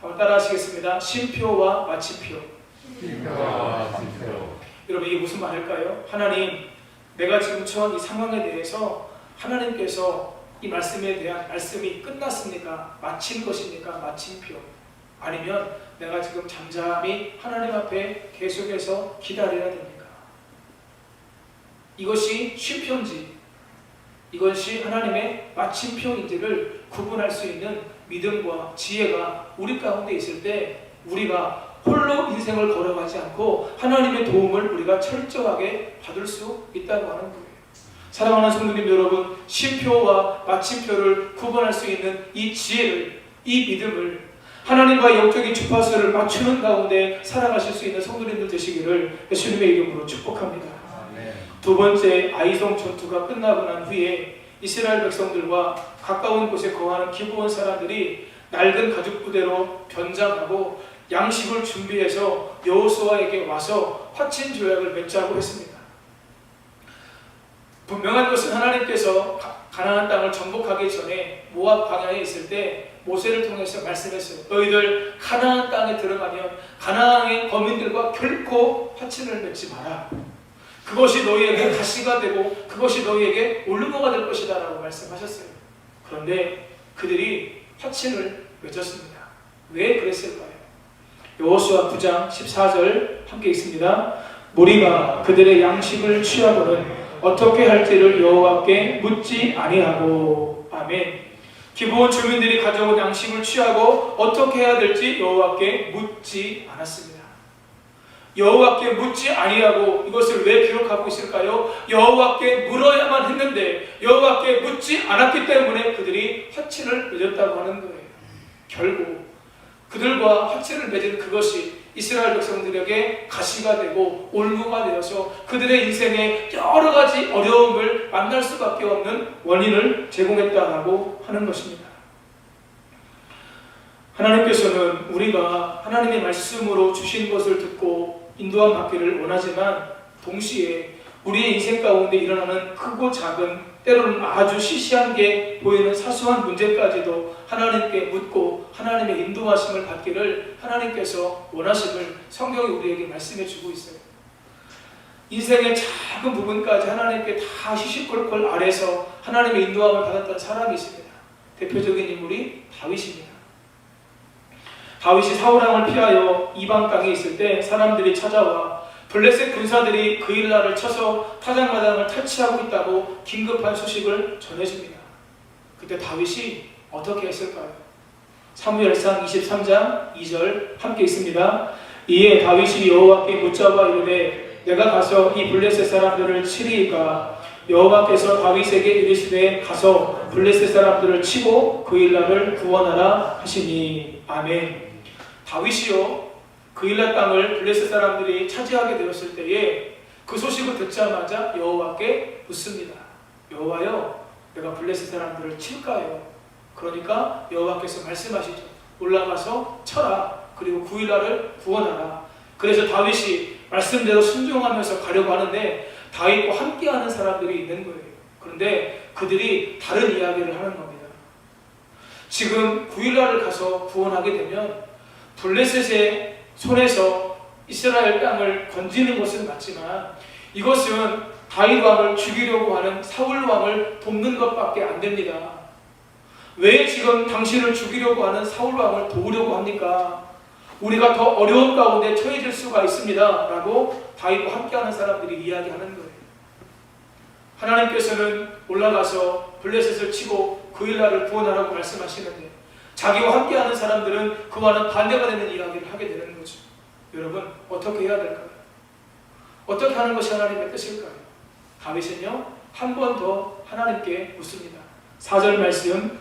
한번 따라 하시겠습니다. 쉼표와 마침표. 여러분, 이게 무슨 말일까요? 하나님, 내가 지금 처한 이 상황에 대해서 하나님께서 이 말씀에 대한 말씀이 끝났습니까? 마친 것입니까? 마침표. 아니면 내가 지금 잠잠히 하나님 앞에 계속해서 기다려야 됩니까? 이것이 쉼표인지 이것이 하나님의 마침표인지를 구분할 수 있는 믿음과 지혜가 우리 가운데 있을 때 우리가 홀로 인생을 걸어가지 않고 하나님의 도움을 우리가 철저하게 받을 수 있다고 하는 거예요. 사랑하는 성도님 여러분, 쉼표와 마침표를 구분할 수 있는 이 지혜를, 이 믿음을 하나님과의 영적인 주파수를 맞추는 가운데 살아가실 수 있는 성도님들 되시기를 예수님의 이름으로 축복합니다. 두 번째, 아이성 전투가 끝나고 난 후에 이스라엘 백성들과 가까운 곳에 거하는 기브온 사람들이 낡은 가죽 부대로 변장하고 양식을 준비해서 여호수아에게 와서 화친 조약을 맺자고 했습니다. 분명한 것은 하나님께서 가나안 땅을 정복하기 전에 모압 광야에 있을 때 모세를 통해서 말씀했어요. 너희들 가나안 땅에 들어가면 가나안의 거민들과 결코 화친을 맺지 마라. 그것이 너희에게 가시가 되고 그것이 너희에게 올무가 될 것이다 라고 말씀하셨어요. 그런데 그들이 화친을 맺었습니다. 왜 그랬을까요? 여호수아 9장 14절 함께 읽습니다. 무리가 그들의 양식을 취하고는 어떻게 할지를 여호와께 묻지 아니하고. 아멘. 기브온 주민들이 가져온 양식을 취하고 어떻게 해야 될지 여호와께 묻지 않았습니다. 여호와께 묻지 아니하고 이것을 왜 기록하고 있을까요? 여호와께 물어야만 했는데 여호와께 묻지 않았기 때문에 그들이 화친을 맺었다고 하는 거예요. 결국 그들과 화친을 맺은 그것이 이스라엘 백성들에게 가시가 되고 올무가 되어서 그들의 인생에 여러 가지 어려움을 만날 수밖에 없는 원인을 제공했다라고 하는 것입니다. 하나님께서는 우리가 하나님의 말씀으로 주신 것을 듣고 인도함 받기를 원하지만 동시에 우리의 인생 가운데 일어나는 크고 작은 때로는 아주 시시한 게 보이는 사소한 문제까지도 하나님께 묻고 하나님의 인도하심을 받기를 하나님께서 원하심을 성경이 우리에게 말씀해 주고 있어요. 인생의 작은 부분까지 하나님께 다 시시콜콜 아래서 하나님의 인도함을 받았던 사람이 있습니다. 대표적인 인물이 다윗입니다. 다윗이 사울왕을 피하여 이방 땅에 있을 때 사람들이 찾아와 블레셋 군사들이 그일라를 쳐서 타작마당을 탈취하고 있다고 긴급한 소식을 전해줍니다. 그때 다윗이 어떻게 했을까요? 사무엘상 23장 2절 함께 있습니다. 이에 다윗이 여호와께 묻자와 이르되 내가 가서 이 블레셋 사람들을 치리이까? 여호와께서 다윗에게 이르시되 가서 블레셋 사람들을 치고 그일라를 구원하라 하시니. 아멘. 다윗이요 그일라 땅을 블레셋 사람들이 차지하게 되었을 때에 그 소식을 듣자마자 여호와께 묻습니다. 여호와여, 내가 블레셋 사람들을 칠까요? 그러니까 여호와께서 말씀하시죠. 올라가서 쳐라. 그리고 그일라를 구원하라. 그래서 다윗이 말씀대로 순종하면서 가려고 하는데 다윗과 함께하는 사람들이 있는 거예요. 그런데 그들이 다른 이야기를 하는 겁니다. 지금 그일라를 가서 구원하게 되면 블레셋의 손에서 이스라엘 땅을 건지는 것은 맞지만 이것은 다윗 왕을 죽이려고 하는 사울 왕을 돕는 것밖에 안 됩니다. 왜 지금 당신을 죽이려고 하는 사울 왕을 도우려고 합니까? 우리가 더 어려운 가운데 처해질 수가 있습니다. 라고 다윗과 함께하는 사람들이 이야기하는 거예요. 하나님께서는 올라가서 블레셋을 치고 그일라를 구원하라고 말씀하시는데 자기와 함께하는 사람들은 그와는 반대가 되는 이야기를 하게 되는 거죠. 여러분, 어떻게 해야 될까요? 어떻게 하는 것이 하나님의 뜻일까요? 다윗은요, 한 번 더 하나님께 묻습니다. 4절 말씀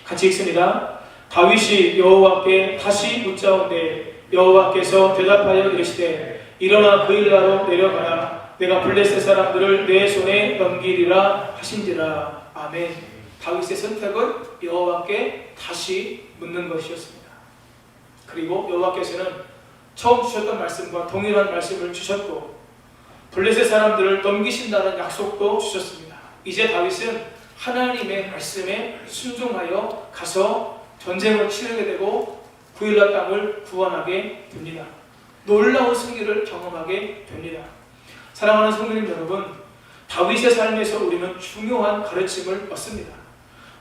같이 읽습니다. 다윗이 여호와께 다시 묻자온데 여호와께서 대답하여 이르시되 일어나 그일라로 내려가라. 내가 블레셋 사람들을 내 손에 넘기리라 하신지라. 아멘. 다윗의 선택은 여호와께 다시 묻는 것이었습니다. 그리고 여호와께서는 처음 주셨던 말씀과 동일한 말씀을 주셨고 블레셋 사람들을 넘기신다는 약속도 주셨습니다. 이제 다윗은 하나님의 말씀에 순종하여 가서 전쟁을 치르게 되고 그일라 땅을 구원하게 됩니다. 놀라운 승리를 경험하게 됩니다. 사랑하는 성도님 여러분, 다윗의 삶에서 우리는 중요한 가르침을 얻습니다.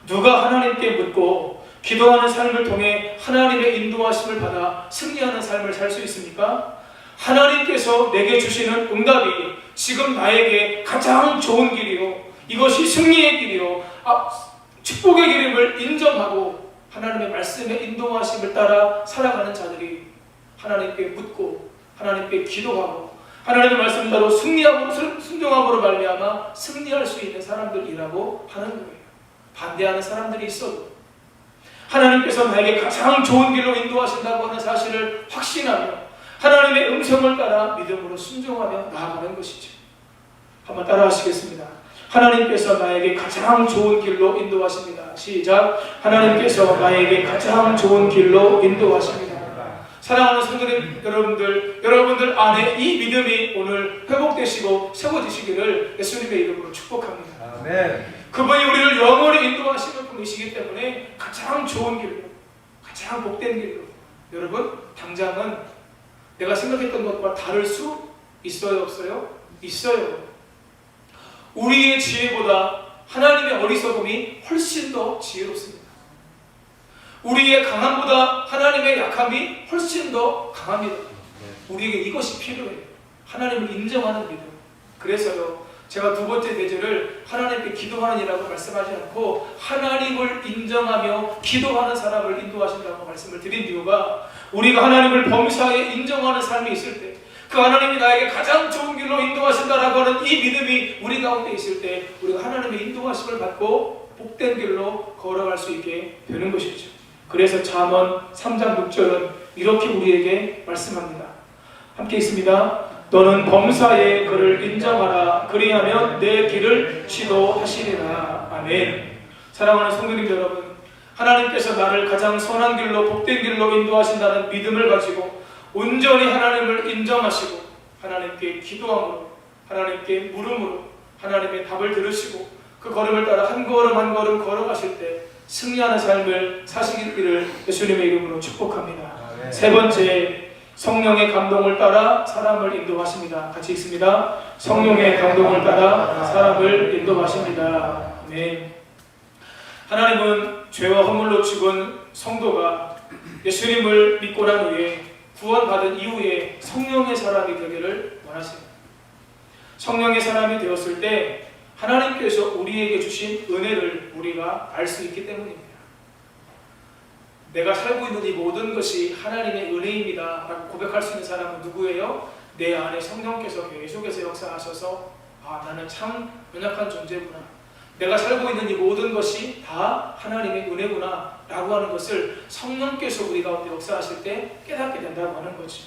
누가 하나님께 묻고 기도하는 삶을 통해 하나님의 인도하심을 받아 승리하는 삶을 살 수 있습니까? 하나님께서 내게 주시는 응답이 지금 나에게 가장 좋은 길이요, 이것이 승리의 길이요, 축복의 길임을 인정하고 하나님의 말씀의 인도하심을 따라 살아가는 자들이 하나님께 묻고 하나님께 기도하고 하나님의 말씀대로 승리하고 순종함으로 말미암아 승리할 수 있는 사람들이라고 하는 거예요. 반대하는 사람들이 있어도 하나님께서 나에게 가장 좋은 길로 인도하신다고 하는 사실을 확신하며 하나님의 음성을 따라 믿음으로 순종하며 나아가는 것이죠. 한번 따라 하시겠습니다. 하나님께서 나에게 가장 좋은 길로 인도하십니다. 시작. 하나님께서 나에게 가장 좋은 길로 인도하십니다. 사랑하는 성도님 여러분들 안에 이 믿음이 오늘 회복되시고 세워지시기를 예수님의 이름으로 축복합니다. 아멘. 그분이 우리를 영원히 인도하시는 분이시기 때문에 가장 좋은 길로, 가장 복된 길로. 여러분, 당장은 내가 생각했던 것과 다를 수 있어요, 없어요? 있어요. 우리의 지혜보다 하나님의 어리석음이 훨씬 더 지혜롭습니다. 우리의 강함보다 하나님의 약함이 훨씬 더 강합니다. 우리에게 이것이 필요해요. 하나님을 인정하는 믿음. 그래서요, 제가 두 번째 대절을 하나님께 기도하는 이라고 말씀하지 않고 하나님을 인정하며 기도하는 사람을 인도하신다고 말씀을 드린 이유가 우리가 하나님을 범사에 인정하는 삶이 있을 때 그 하나님이 나에게 가장 좋은 길로 인도하신다라고 하는 이 믿음이 우리 가운데 있을 때 우리가 하나님의 인도하심을 받고 복된 길로 걸어갈 수 있게 되는 것이죠. 그래서 잠언 3장 6절은 이렇게 우리에게 말씀합니다. 함께 있습니다. 너는 범사에 그를 인정하라. 그리하면 내 길을 지도하시리라. 아멘. 사랑하는 성도님 여러분, 하나님께서 나를 가장 선한 길로 복된 길로 인도하신다는 믿음을 가지고 온전히 하나님을 인정하시고 하나님께 기도함으로 하나님께 물음으로 하나님의 답을 들으시고 그 걸음을 따라 한 걸음 한 걸음 걸어가실 때 승리하는 삶을 사시기를 예수님의 이름으로 축복합니다. 세 번째, 성령의 감동을 따라 사람을 인도하십니다. 같이 읽습니다. 성령의 감동을 따라 사람을 인도하십니다. 아멘. 하나님은 죄와 허물로 죽은 성도가 예수님을 믿고 난 후에 구원받은 이후에 성령의 사람이 되기를 원하세요. 성령의 사람이 되었을 때 하나님께서 우리에게 주신 은혜를 우리가 알 수 있기 때문입니다. 내가 살고 있는 이 모든 것이 하나님의 은혜입니다 라고 고백할 수 있는 사람은 누구예요? 내 안에 성령께서 계속해서 역사하셔서 나는 참 연약한 존재구나, 내가 살고 있는 이 모든 것이 다 하나님의 은혜구나 라고 하는 것을 성령께서 우리 가운데 역사하실 때 깨닫게 된다고 하는 거죠.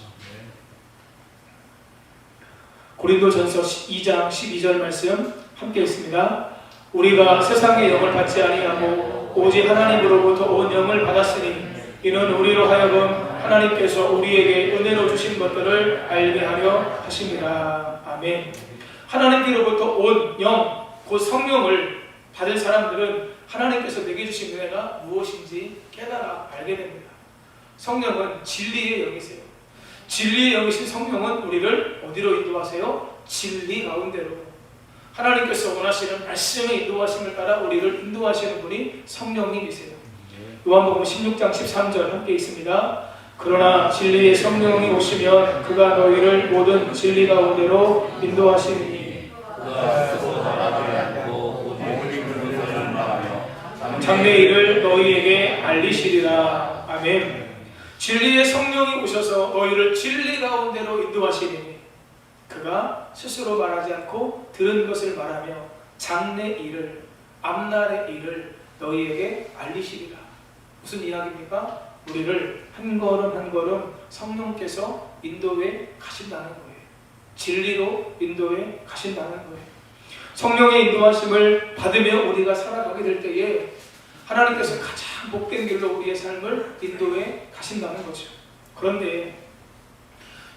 고린도전서 2장 12절 말씀 함께 읽습니다. 우리가 세상의 영을 받지 아니하고 오직 하나님으로부터 온 영을 받았으니 이는 우리로 하여금 하나님께서 우리에게 은혜로 주신 것들을 알게 하려 하십니다. 아멘. 하나님께로부터 온 영, 곧 성령을 받은 사람들은 하나님께서 내게 주신 은혜가 무엇인지 깨달아 알게 됩니다. 성령은 진리의 영이세요. 진리의 영이신 성령은 우리를 어디로 인도하세요? 진리 가운데로. 하나님께서 원하시는 말씀의 인도하심을 따라 우리를 인도하시는 분이 성령님이세요. 요한복음 16장 13절 함께 있습니다. 그러나 진리의 성령이 오시면 그가 너희를 모든 진리 가운데로 인도하시니 장래의 일을 너희에게 알리시리라. 아멘. 진리의 성령이 오셔서 너희를 진리 가운데로 인도하시니 그가 스스로 말하지 않고 들은 것을 말하며 장래 일을, 앞날의 일을 너희에게 알리시리라. 무슨 이야기입니까? 우리를 한 걸음 한 걸음 성령께서 인도해 가신다는 거예요. 진리로 인도해 가신다는 거예요. 성령의 인도하심을 받으며 우리가 살아가게 될 때에 하나님께서 가장 복된 길로 우리의 삶을 인도해 가신다는 거죠. 그런데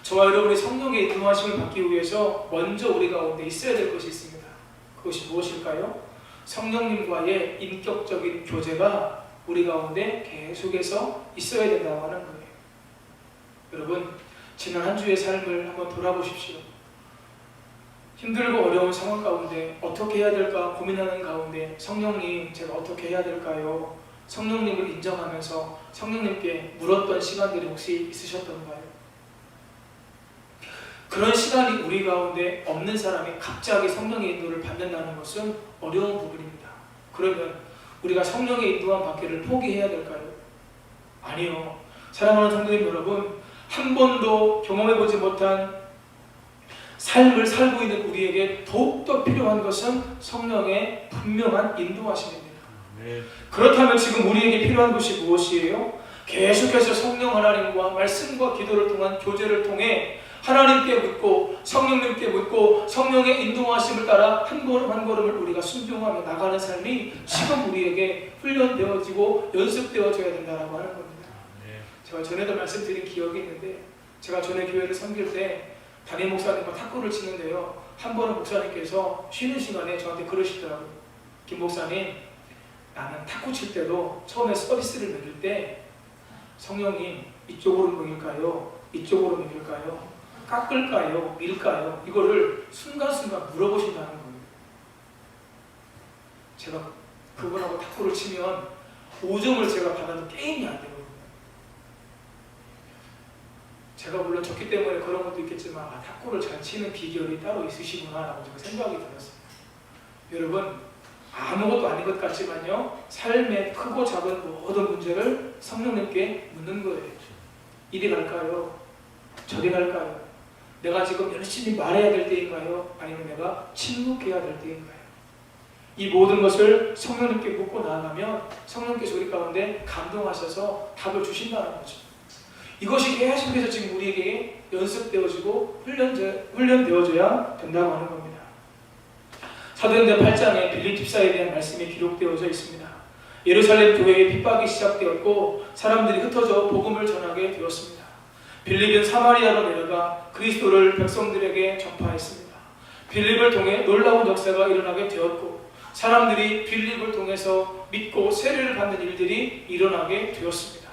저와 여러분이 성령의 인도하심을 받기 위해서 먼저 우리 가운데 있어야 될 것이 있습니다. 그것이 무엇일까요? 성령님과의 인격적인 교제가 우리 가운데 계속해서 있어야 된다고 하는 거예요. 여러분, 지난 한 주의 삶을 한번 돌아보십시오. 힘들고 어려운 상황 가운데 어떻게 해야 될까 고민하는 가운데 성령님, 제가 어떻게 해야 될까요? 성령님을 인정하면서 성령님께 물었던 시간들이 혹시 있으셨던가요? 그런 시간이 우리 가운데 없는 사람이 갑자기 성령의 인도를 받는다는 것은 어려운 부분입니다. 그러면 우리가 성령의 인도함 받기를 포기해야 될까요? 아니요. 사랑하는 성도님 여러분, 한 번도 경험해보지 못한 삶을 살고 있는 우리에게 더욱더 필요한 것은 성령의 분명한 인도하심입니다. 그렇다면 지금 우리에게 필요한 것이 무엇이에요? 계속해서 성령 하나님과 말씀과 기도를 통한 교제를 통해 하나님께 묻고 성령님께 묻고 성령의 인도하심을 따라 한 걸음 한 걸음을 우리가 순종하며 나가는 삶이 지금 우리에게 훈련되어지고 연습되어져야 된다고 하는 겁니다. 제가 전에도 말씀드린 기억이 있는데, 제가 전에 교회를 섬길 때 담임 목사님과 탁구를 치는데요, 한 번은 목사님께서 쉬는 시간에 저한테 그러시더라고요. 김 목사님, 나는 탁구 칠 때도 처음에 서비스를 med을 때 성령님 이쪽으로 먹일까요? 이쪽으로 먹일까요? 깎을까요? 밀까요? 이거를 순간순간 물어보신다는 거예요. 제가 그분하고 탁구를 치면 5점을 제가 받아도 게임이 안 되거든요. 제가 물론 졌기 때문에 그런 것도 있겠지만 탁구를 잘 치는 비결이 따로 있으시구나 라고 제가 생각이 들었어요. 여러분, 아무것도 아닌 것 같지만요, 삶의 크고 작은 모든 문제를 성령님께 묻는 거예요. 이리 갈까요? 저리 갈까요? 내가 지금 열심히 말해야 될 때인가요? 아니면 내가 침묵해야 될 때인가요? 이 모든 것을 성령님께 묻고 나아가면 성령께서 우리 가운데 감동하셔서 답을 주신다는 거죠. 이것이 계속해서 지금 우리에게 연습되어지고 훈련되어져야 된다고 하는 겁니다. 사도행전 8장에 빌립 집사에 대한 말씀이 기록되어져 있습니다. 예루살렘 교회에 핍박이 시작되었고 사람들이 흩어져 복음을 전하게 되었습니다. 빌립은 사마리아로 내려가 그리스도를 백성들에게 전파했습니다. 빌립을 통해 놀라운 역사가 일어나게 되었고 사람들이 빌립을 통해서 믿고 세례를 받는 일들이 일어나게 되었습니다.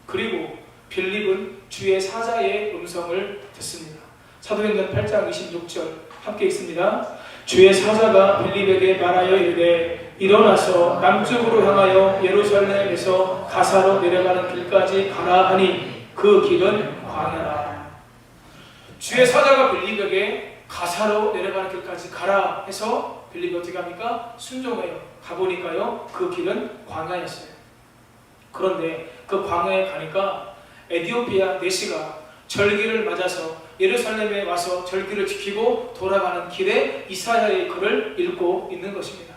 그리고 빌립은 주의 사자의 음성을 듣습니다. 사도행전 8장 26절 함께 읽습니다. 주의 사자가 빌립에게 말하여 이르되 일어나서 남쪽으로 향하여 예루살렘에서 가사로 내려가는 길까지 가라 하니 그 길은 광야라. 주의 사자가 빌립에게 가사로 내려가는 길까지 가라 해서 빌립이 어떻게 합니까? 순종해요. 가보니까요 그 길은 광야였어요. 그런데 그 광야에 가니까 에티오피아 내시가 절기를 맞아서 예루살렘에 와서 절기를 지키고 돌아가는 길에 이사야의 글을 읽고 있는 것입니다.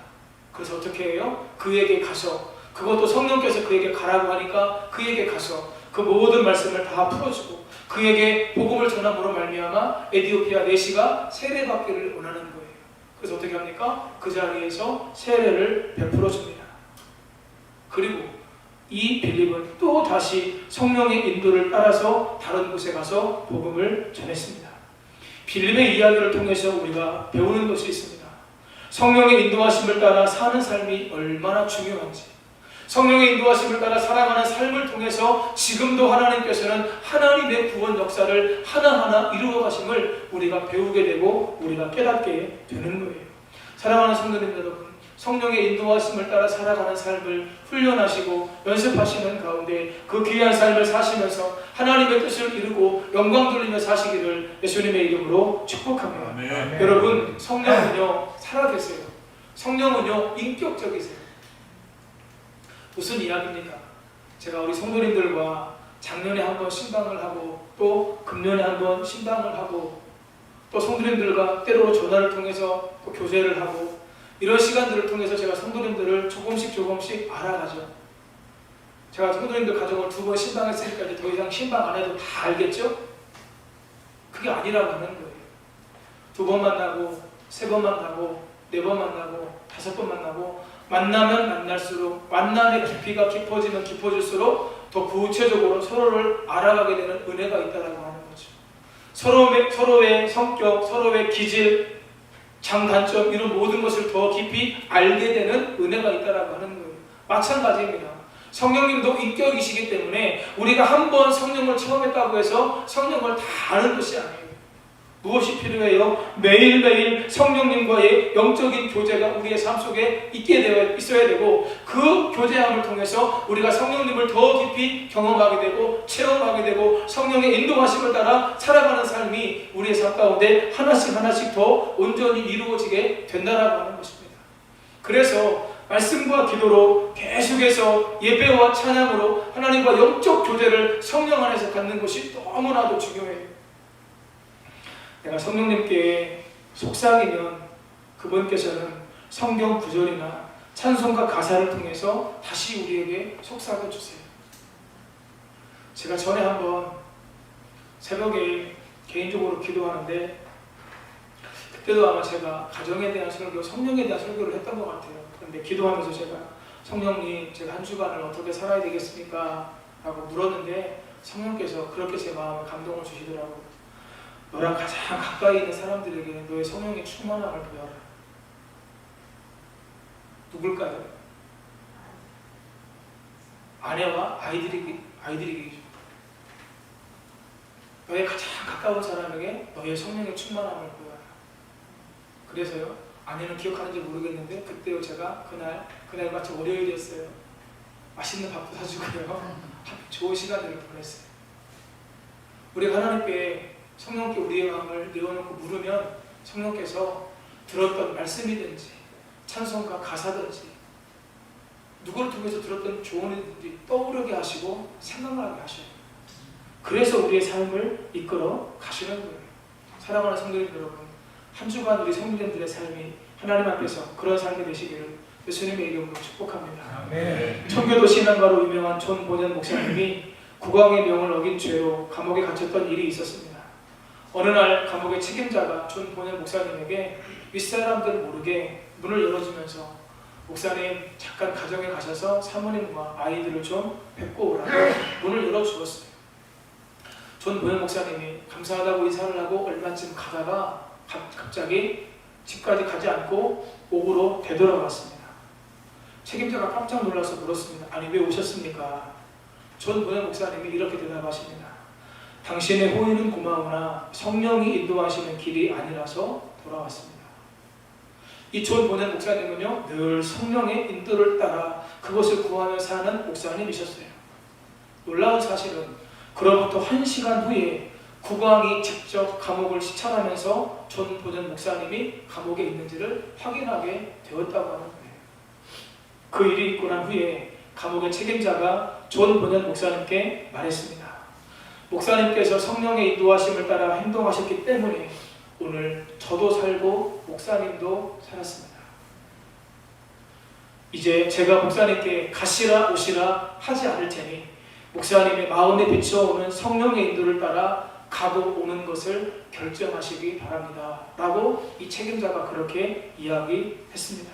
그래서 어떻게 해요? 그에게 가서, 그것도 성령께서 그에게 가라고 하니까 그에게 가서 그 모든 말씀을 다 풀어주고 그에게 복음을 전함으로 말미암아 에티오피아 내시가 세례받기를 원하는 거예요. 그래서 어떻게 합니까? 그 자리에서 세례를 베풀어 줍니다. 그리고 이 빌립은 또 다시 성령의 인도를 따라서 다른 곳에 가서 복음을 전했습니다. 빌립의 이야기를 통해서 우리가 배우는 것이 있습니다. 성령의 인도하심을 따라 사는 삶이 얼마나 중요한지, 성령의 인도하심을 따라 살아가는 삶을 통해서 지금도 하나님께서는 하나님의 구원 역사를 하나하나 이루어 가심을 우리가 배우게 되고 우리가 깨닫게 되는 거예요. 사랑하는 성도님 여러분, 성령의 인도하심을 따라 살아가는 삶을 훈련하시고 연습하시는 가운데 그 귀한 삶을 사시면서 하나님의 뜻을 이루고 영광 돌리며 사시기를 예수님의 이름으로 축복합니다. 아멘. 여러분, 성령은요 살아계세요. 성령은요 인격적이세요. 무슨 이야기입니까? 제가 우리 성도님들과 작년에 한번 신방을 하고 또 금년에 한번 신방을 하고 또 성도님들과 때로 전화를 통해서 또 교제를 하고 이런 시간들을 통해서 제가 성도님들을 조금씩 알아가죠. 제가 성도님들 가정을 2번 신방했으니까 이제 더 이상 신방 안 해도 다 알겠죠? 그게 아니라고 하는 거예요. 2번 만나고 3번 만나고 4번 만나고 5번 만나고 만나면 만날수록 만남의 깊이가 깊어지면 깊어질수록 더 구체적으로 서로를 알아가게 되는 은혜가 있다라고 하는 거죠. 서로의 성격, 서로의 기질, 장단점 이런 모든 것을 더 깊이 알게 되는 은혜가 있다라고 하는 거예요. 마찬가지입니다. 성령님도 인격이시기 때문에 우리가 한번 성령을 체험했다고 해서 성령을 다 아는 것이 아니에요. 무엇이 필요해요? 매일매일 성령님과의 영적인 교제가 우리의 삶 속에 있어야 되고 그 교제함을 통해서 우리가 성령님을 더 깊이 경험하게 되고 체험하게 되고 성령의 인도하심을 따라 살아가는 삶이 우리의 삶 가운데 하나씩 더 온전히 이루어지게 된다라고 하는 것입니다. 그래서 말씀과 기도로 계속해서 예배와 찬양으로 하나님과 영적 교제를 성령 안에서 갖는 것이 너무나도 중요해요. 내가 성령님께 속삭이면 그분께서는 성경 구절이나 찬송가 가사를 통해서 다시 우리에게 속삭여 주세요. 제가 전에 한번 새벽에 개인적으로 기도하는데 그때도 아마 제가 가정에 대한 설교, 성령에 대한 설교를 했던 것 같아요. 그런데 기도하면서 제가 성령님, 제가 한 주간을 어떻게 살아야 되겠습니까? 라고 물었는데 성령께서 그렇게 제 마음에 감동을 주시더라고요. 너랑 가장 가까이 있는 사람들에게 너의 성령의 충만함을 보여라. 누굴까요? 아내와 아이들에게 너의 가장 가까운 사람에게 너의 성령의 충만함을 보여라. 그래서요, 아내는 기억하는지 모르겠는데 그때요 제가 그날 마침 월요일이었어요. 맛있는 밥도 사주고요 좋은 시간들을 보냈어요. 우리가 하나님께 성령께 우리의 마음을 내어놓고 물으면 성령께서 들었던 말씀이든지 찬송가 가사든지 누구를 통해서 들었던 조언이든지 떠오르게 하시고 생각나게 하셔요. 그래서 우리의 삶을 이끌어 가시는 거예요. 사랑하는 성도님 여러분, 한 주간 우리 성도님들의 삶이 하나님 앞에서 그런 삶이 되시기를 예수님의 이름으로 축복합니다. 아멘. 청교도 신앙가로 유명한 존 보년 목사님이 국왕의 명을 어긴 죄로 감옥에 갇혔던 일이 있었습니다. 어느 날 감옥의 책임자가 존 보년 목사님에게 윗사람들 모르게 문을 열어주면서 목사님 잠깐 가정에 가셔서 사모님과 아이들을 좀 뵙고 오라고 문을 열어주었어요. 존 보년 목사님이 감사하다고 인사를 하고 얼마쯤 가다가 갑자기 집까지 가지 않고 옥으로 되돌아갔습니다. 책임자가 깜짝 놀라서 물었습니다. 아니 왜 오셨습니까? 존 보넬 목사님이 이렇게 대답하십니다. 당신의 호의는 고마우나 성령이 인도하시는 길이 아니라서 돌아왔습니다. 이 존 보넬 목사님은요 늘 성령의 인도를 따라 그것을 구하며 사는 목사님이셨어요. 놀라운 사실은 그로부터 1시간 후에 국왕이 직접 감옥을 시찰하면서 존 보넬 목사님이 감옥에 있는지를 확인하게 되었다고 하는 거예요. 그 일이 있고 난 후에 감옥의 책임자가 존 보넬 목사님께 말했습니다. 목사님께서 성령의 인도하심을 따라 행동하셨기 때문에 오늘 저도 살고 목사님도 살았습니다. 이제 제가 목사님께 가시라 오시라 하지 않을 테니 목사님의 마음에 비춰오는 성령의 인도를 따라 가고 오는 것을 결정하시기 바랍니다. 라고 이 책임자가 그렇게 이야기했습니다.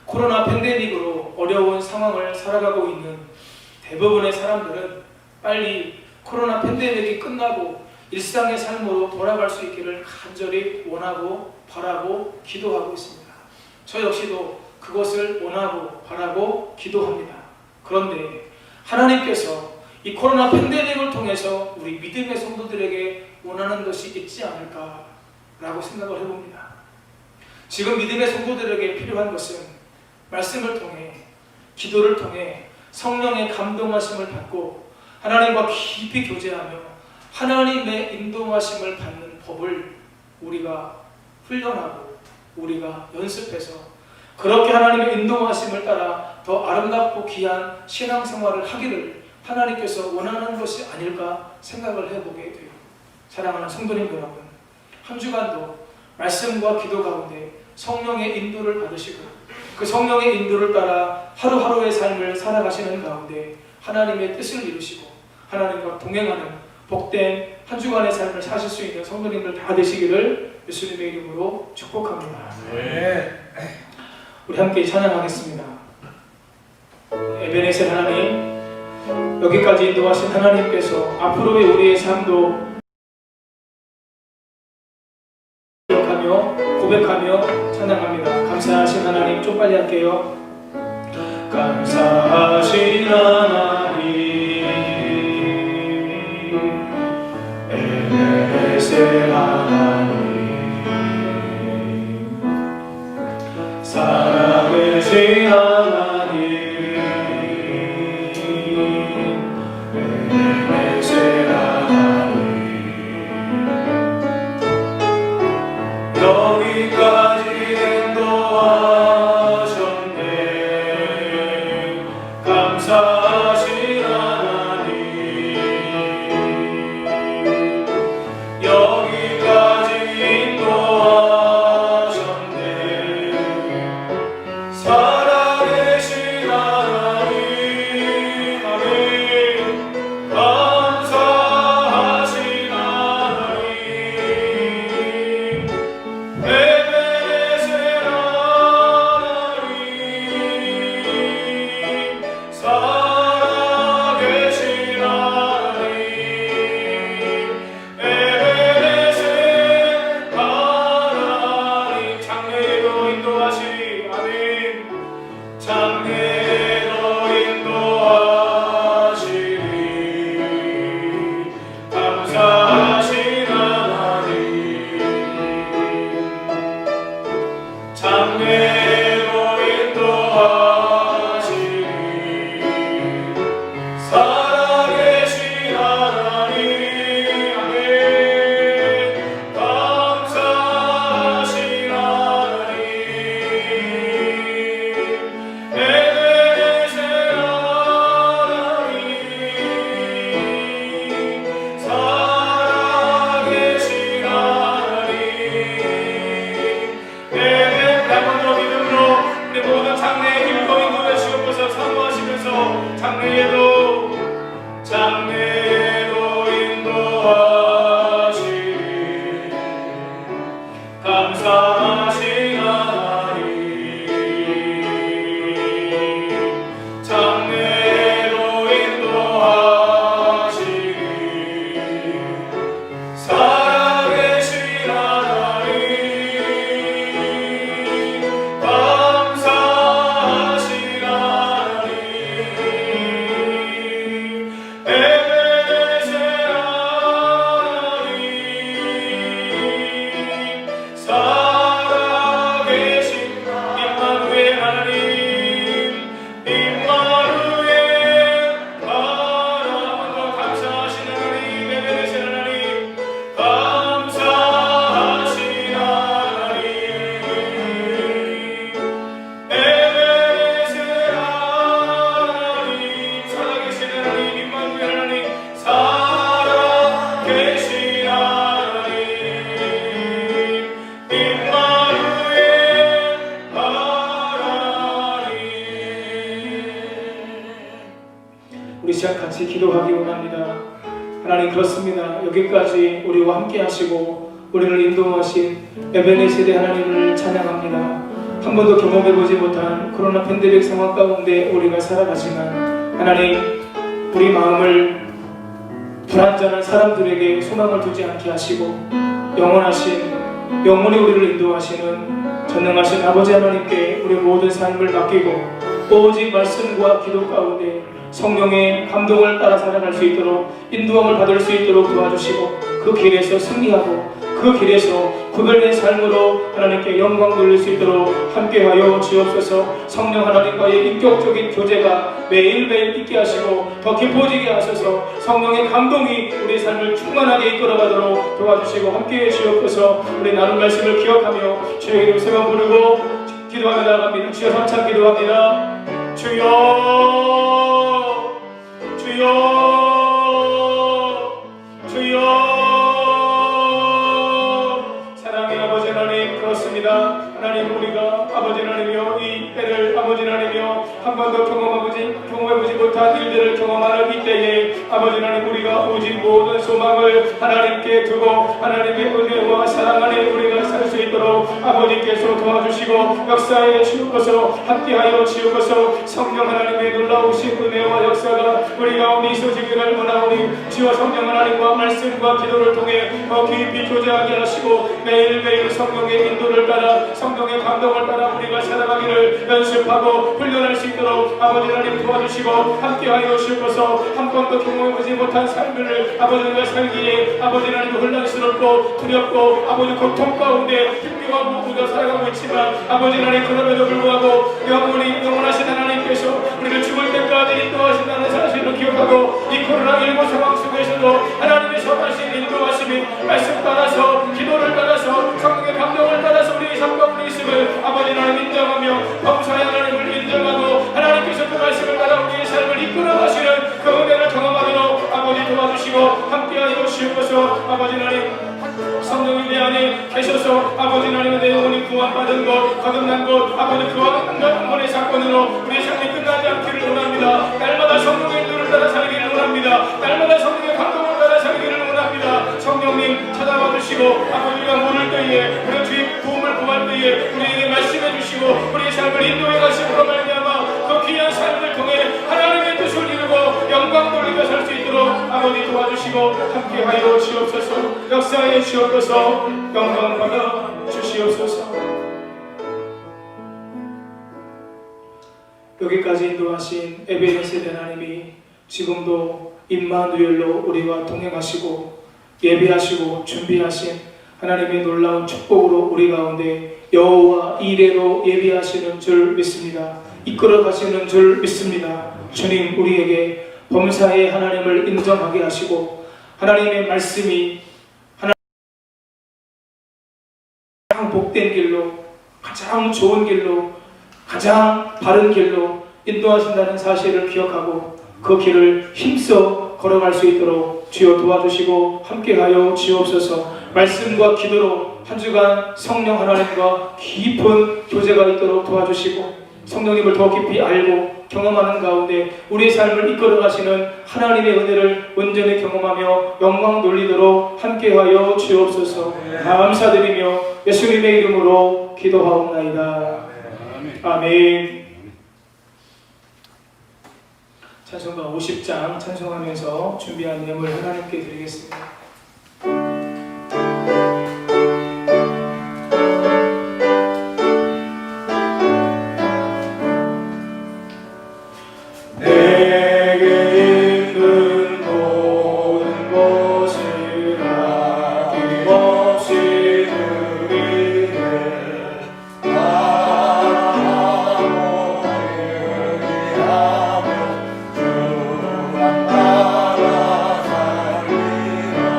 코로나 팬데믹으로 어려운 상황을 살아가고 있는 대부분의 사람들은 빨리 코로나 팬데믹이 끝나고 일상의 삶으로 돌아갈 수 있기를 간절히 원하고 바라고 기도하고 있습니다. 저 역시도 그것을 원하고 바라고 기도합니다. 그런데 하나님께서 이 코로나 팬데믹을 통해서 우리 믿음의 성도들에게 원하는 것이 있지 않을까라고 생각을 해봅니다. 지금 믿음의 성도들에게 필요한 것은 말씀을 통해 기도를 통해 성령의 감동하심을 받고 하나님과 깊이 교제하며 하나님의 인도하심을 받는 법을 우리가 훈련하고 우리가 연습해서 그렇게 하나님의 인도하심을 따라 더 아름답고 귀한 신앙생활을 하기를 하나님께서 원하는 것이 아닐까 생각을 해보게 돼요. 사랑하는 성도님 여러분, 한 주간도 말씀과 기도 가운데 성령의 인도를 받으시고 그 성령의 인도를 따라 하루하루의 삶을 살아가시는 가운데 하나님의 뜻을 이루시고 하나님과 동행하는 복된 한 주간의 삶을 사실 수 있는 성도님들 다 되시기를 예수님의 이름으로 축복합니다. 우리 함께 찬양하겠습니다. 에베네셀 하나님, 여기까지 인도하신 하나님께서 앞으로의 우리의 삶도 기억하며 고백하며 찬양합니다. 감사하신 하나님, 좀 빨리 할게요. 감사하신 하나님, 에베네셀 하나님, 살아계신 하나님, 에베네셀 하나님, 여기까지 인도하셨네. 감사 같이 기도하기 원합니다. 하나님, 그렇습니다. 여기까지 우리와 함께 하시고 우리를 인도하신 에베네셀의 하나님을 찬양합니다. 한 번도 경험해보지 못한 코로나 팬데믹 상황 가운데 우리가 살아가지만 하나님, 우리 마음을 불안전한 사람들에게 소망을 두지 않게 하시고 영원히 우리를 인도하시는 전능하신 아버지 하나님께 우리 모든 삶을 맡기고 오직 말씀과 기도 가운데 성령의 감동을 따라 살아갈 수 있도록 인도함을 받을 수 있도록 도와주시고 그 길에서 승리하고 그 길에서 구별된 삶으로 하나님께 영광 돌릴 수 있도록 함께하여 주옵소서. 성령 하나님과의 인격적인 교제가 매일매일 있게 하시고 더 깊어지게 하셔서 성령의 감동이 우리 삶을 충만하게 이끌어가도록 도와주시고 함께해 주옵소서. 우리 나눈 말씀을 기억하며 주의 이름 세번 부르고 기도하며 나아갑니다. 주여 삼창 기도합니다. 주여, 주여, 주여. 사랑의 아버지 하나님, 그렇습니다. 하나님, 우리가 아버지 하나님이여 이 때를 아버지 하나님이여 한 번도 경험해보지 못한 일들을 경험하는 이때에 아버지 하나님, 우리가 오직 모든 소망을 하나님께 두고 하나님의 은혜와 사랑 안에 우리가 살 수 있도록 아버지께서 도와주시고 역사에 주옵소서. 함께하여 주옵소서. 성령 하나님의 놀라우신 은혜와 역사가 우리 가운데 있어지기를 원하오니 주여 성령 하나님과 말씀과 기도를 통해 더 깊이 교제하게 하시고 매일매일 성령의 인도를 따라 성령의 감동을 따라 우리가 살아가기를 연습하고 훈련할 수 있도록 아버지 하나님 도와주시고 함께하여 주옵소서. 한 번도 경험해보지 못한 삶을 아버지가 살기에 아버지 하나님 혼란스럽고 두렵고 아버지 고통 가운데 힘겨워 무구져 살아가고 있지만 아버지 하나님, 그럼에도 불구하고 영원하신 하나님께서 우리를 죽을 때까지 인도하신다는 사실을 기억하고 이 코로나19 상황 속에서도 하나님의 선하신 인도하심이 말씀 따라서 기도를 따라서 성령의 감동을 따라서 우리의 삶 가운데 있음을 아버지 하나님 인정하며 범사의 하나님을 인정하고 하나님께서 그 말씀을 따라 우리의 삶을 이끌어가시는 그 은혜를 경험하도록 아버지 도와주시고 함께하여 주옵소서. 아버지 하나님, 성령이 내 안에 계셔서 아버지 하나님의 내 영혼이 구원받은 것, 거듭난 것, 아버지 그와 한번의 사건으로 우리의 삶이 끝나지 않기를 원합니다. 날마다 성령의 인도를 따라 살기를 원합니다. 날마다 성령의 감동을 따라 살기를 원합니다. 성령님 찾아와 주시고 아버지가 물을 때에 우리 주의 부음을 구할 때에 우리에게 말씀해 주시고 우리의 삶을 인도해 가심으로 말미암아 그 귀한 삶을 통해 하나님의 뜻을 이루고 영광 돌리며 살 수 있도록 아버지 도와주시고 함께하여 주옵소서. 역사에 주옵소서. 영광 받아 주시옵소서. 여기까지 인도하신 에베네셀 하나님이 지금도 임마누엘로 우리와 동행하시고 예비하시고 준비하신 하나님의 놀라운 축복으로 우리 가운데 여호와 이레로 예비하시는 줄 믿습니다. 이끌어 가시는 줄 믿습니다. 주님, 우리에게 범사의 하나님을 인정하게 하시고 하나님의 말씀이 가장 복된 길로, 가장 좋은 길로, 가장 바른 길로 인도하신다는 사실을 기억하고 그 길을 힘써 걸어갈 수 있도록 주여 도와주시고 함께하여 주옵소서. 말씀과 기도로 한 주간 성령 하나님과 깊은 교제가 있도록 도와주시고 성령님을 더 깊이 알고 경험하는 가운데 우리의 삶을 이끌어 가시는 하나님의 은혜를 온전히 경험하며 영광 돌리도록 함께하여 주옵소서. 감사드리며 예수님의 이름으로 기도하옵나이다. 아멘. 찬송가 50장 찬송하면서 준비한 예물 하나님께 드리겠습니다. 주만 나라 살리라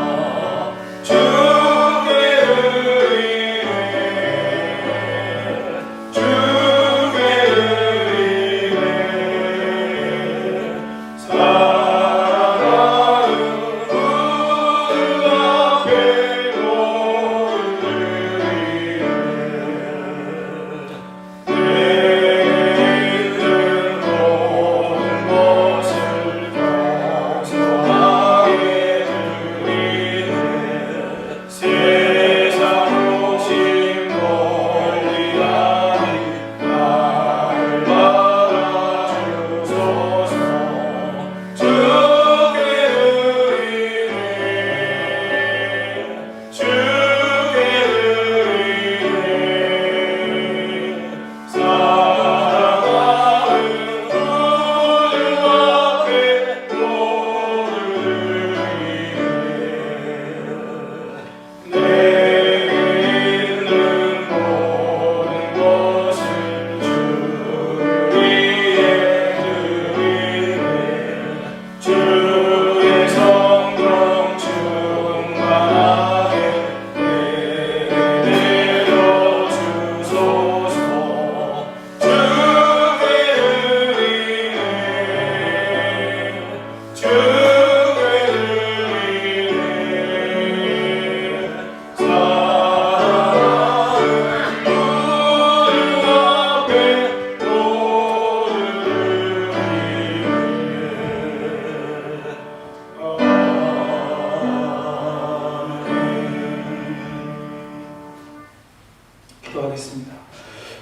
기도하겠습니다.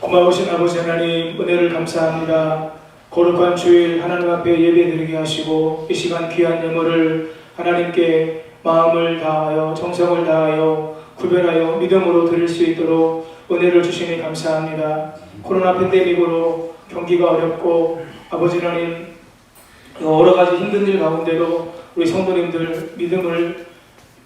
고마우신 아버지 하나님, 은혜를 감사합니다. 거룩한 주일 하나님 앞에 예배드리게 하시고 이 시간 귀한 예물을 하나님께 마음을 다하여 정성을 다하여 구별하여 믿음으로 드릴 수 있도록 은혜를 주시니 감사합니다. 코로나 팬데믹으로 경기가 어렵고 아버지 하나님 여러 가지 힘든 일 가운데도 우리 성도님들 믿음을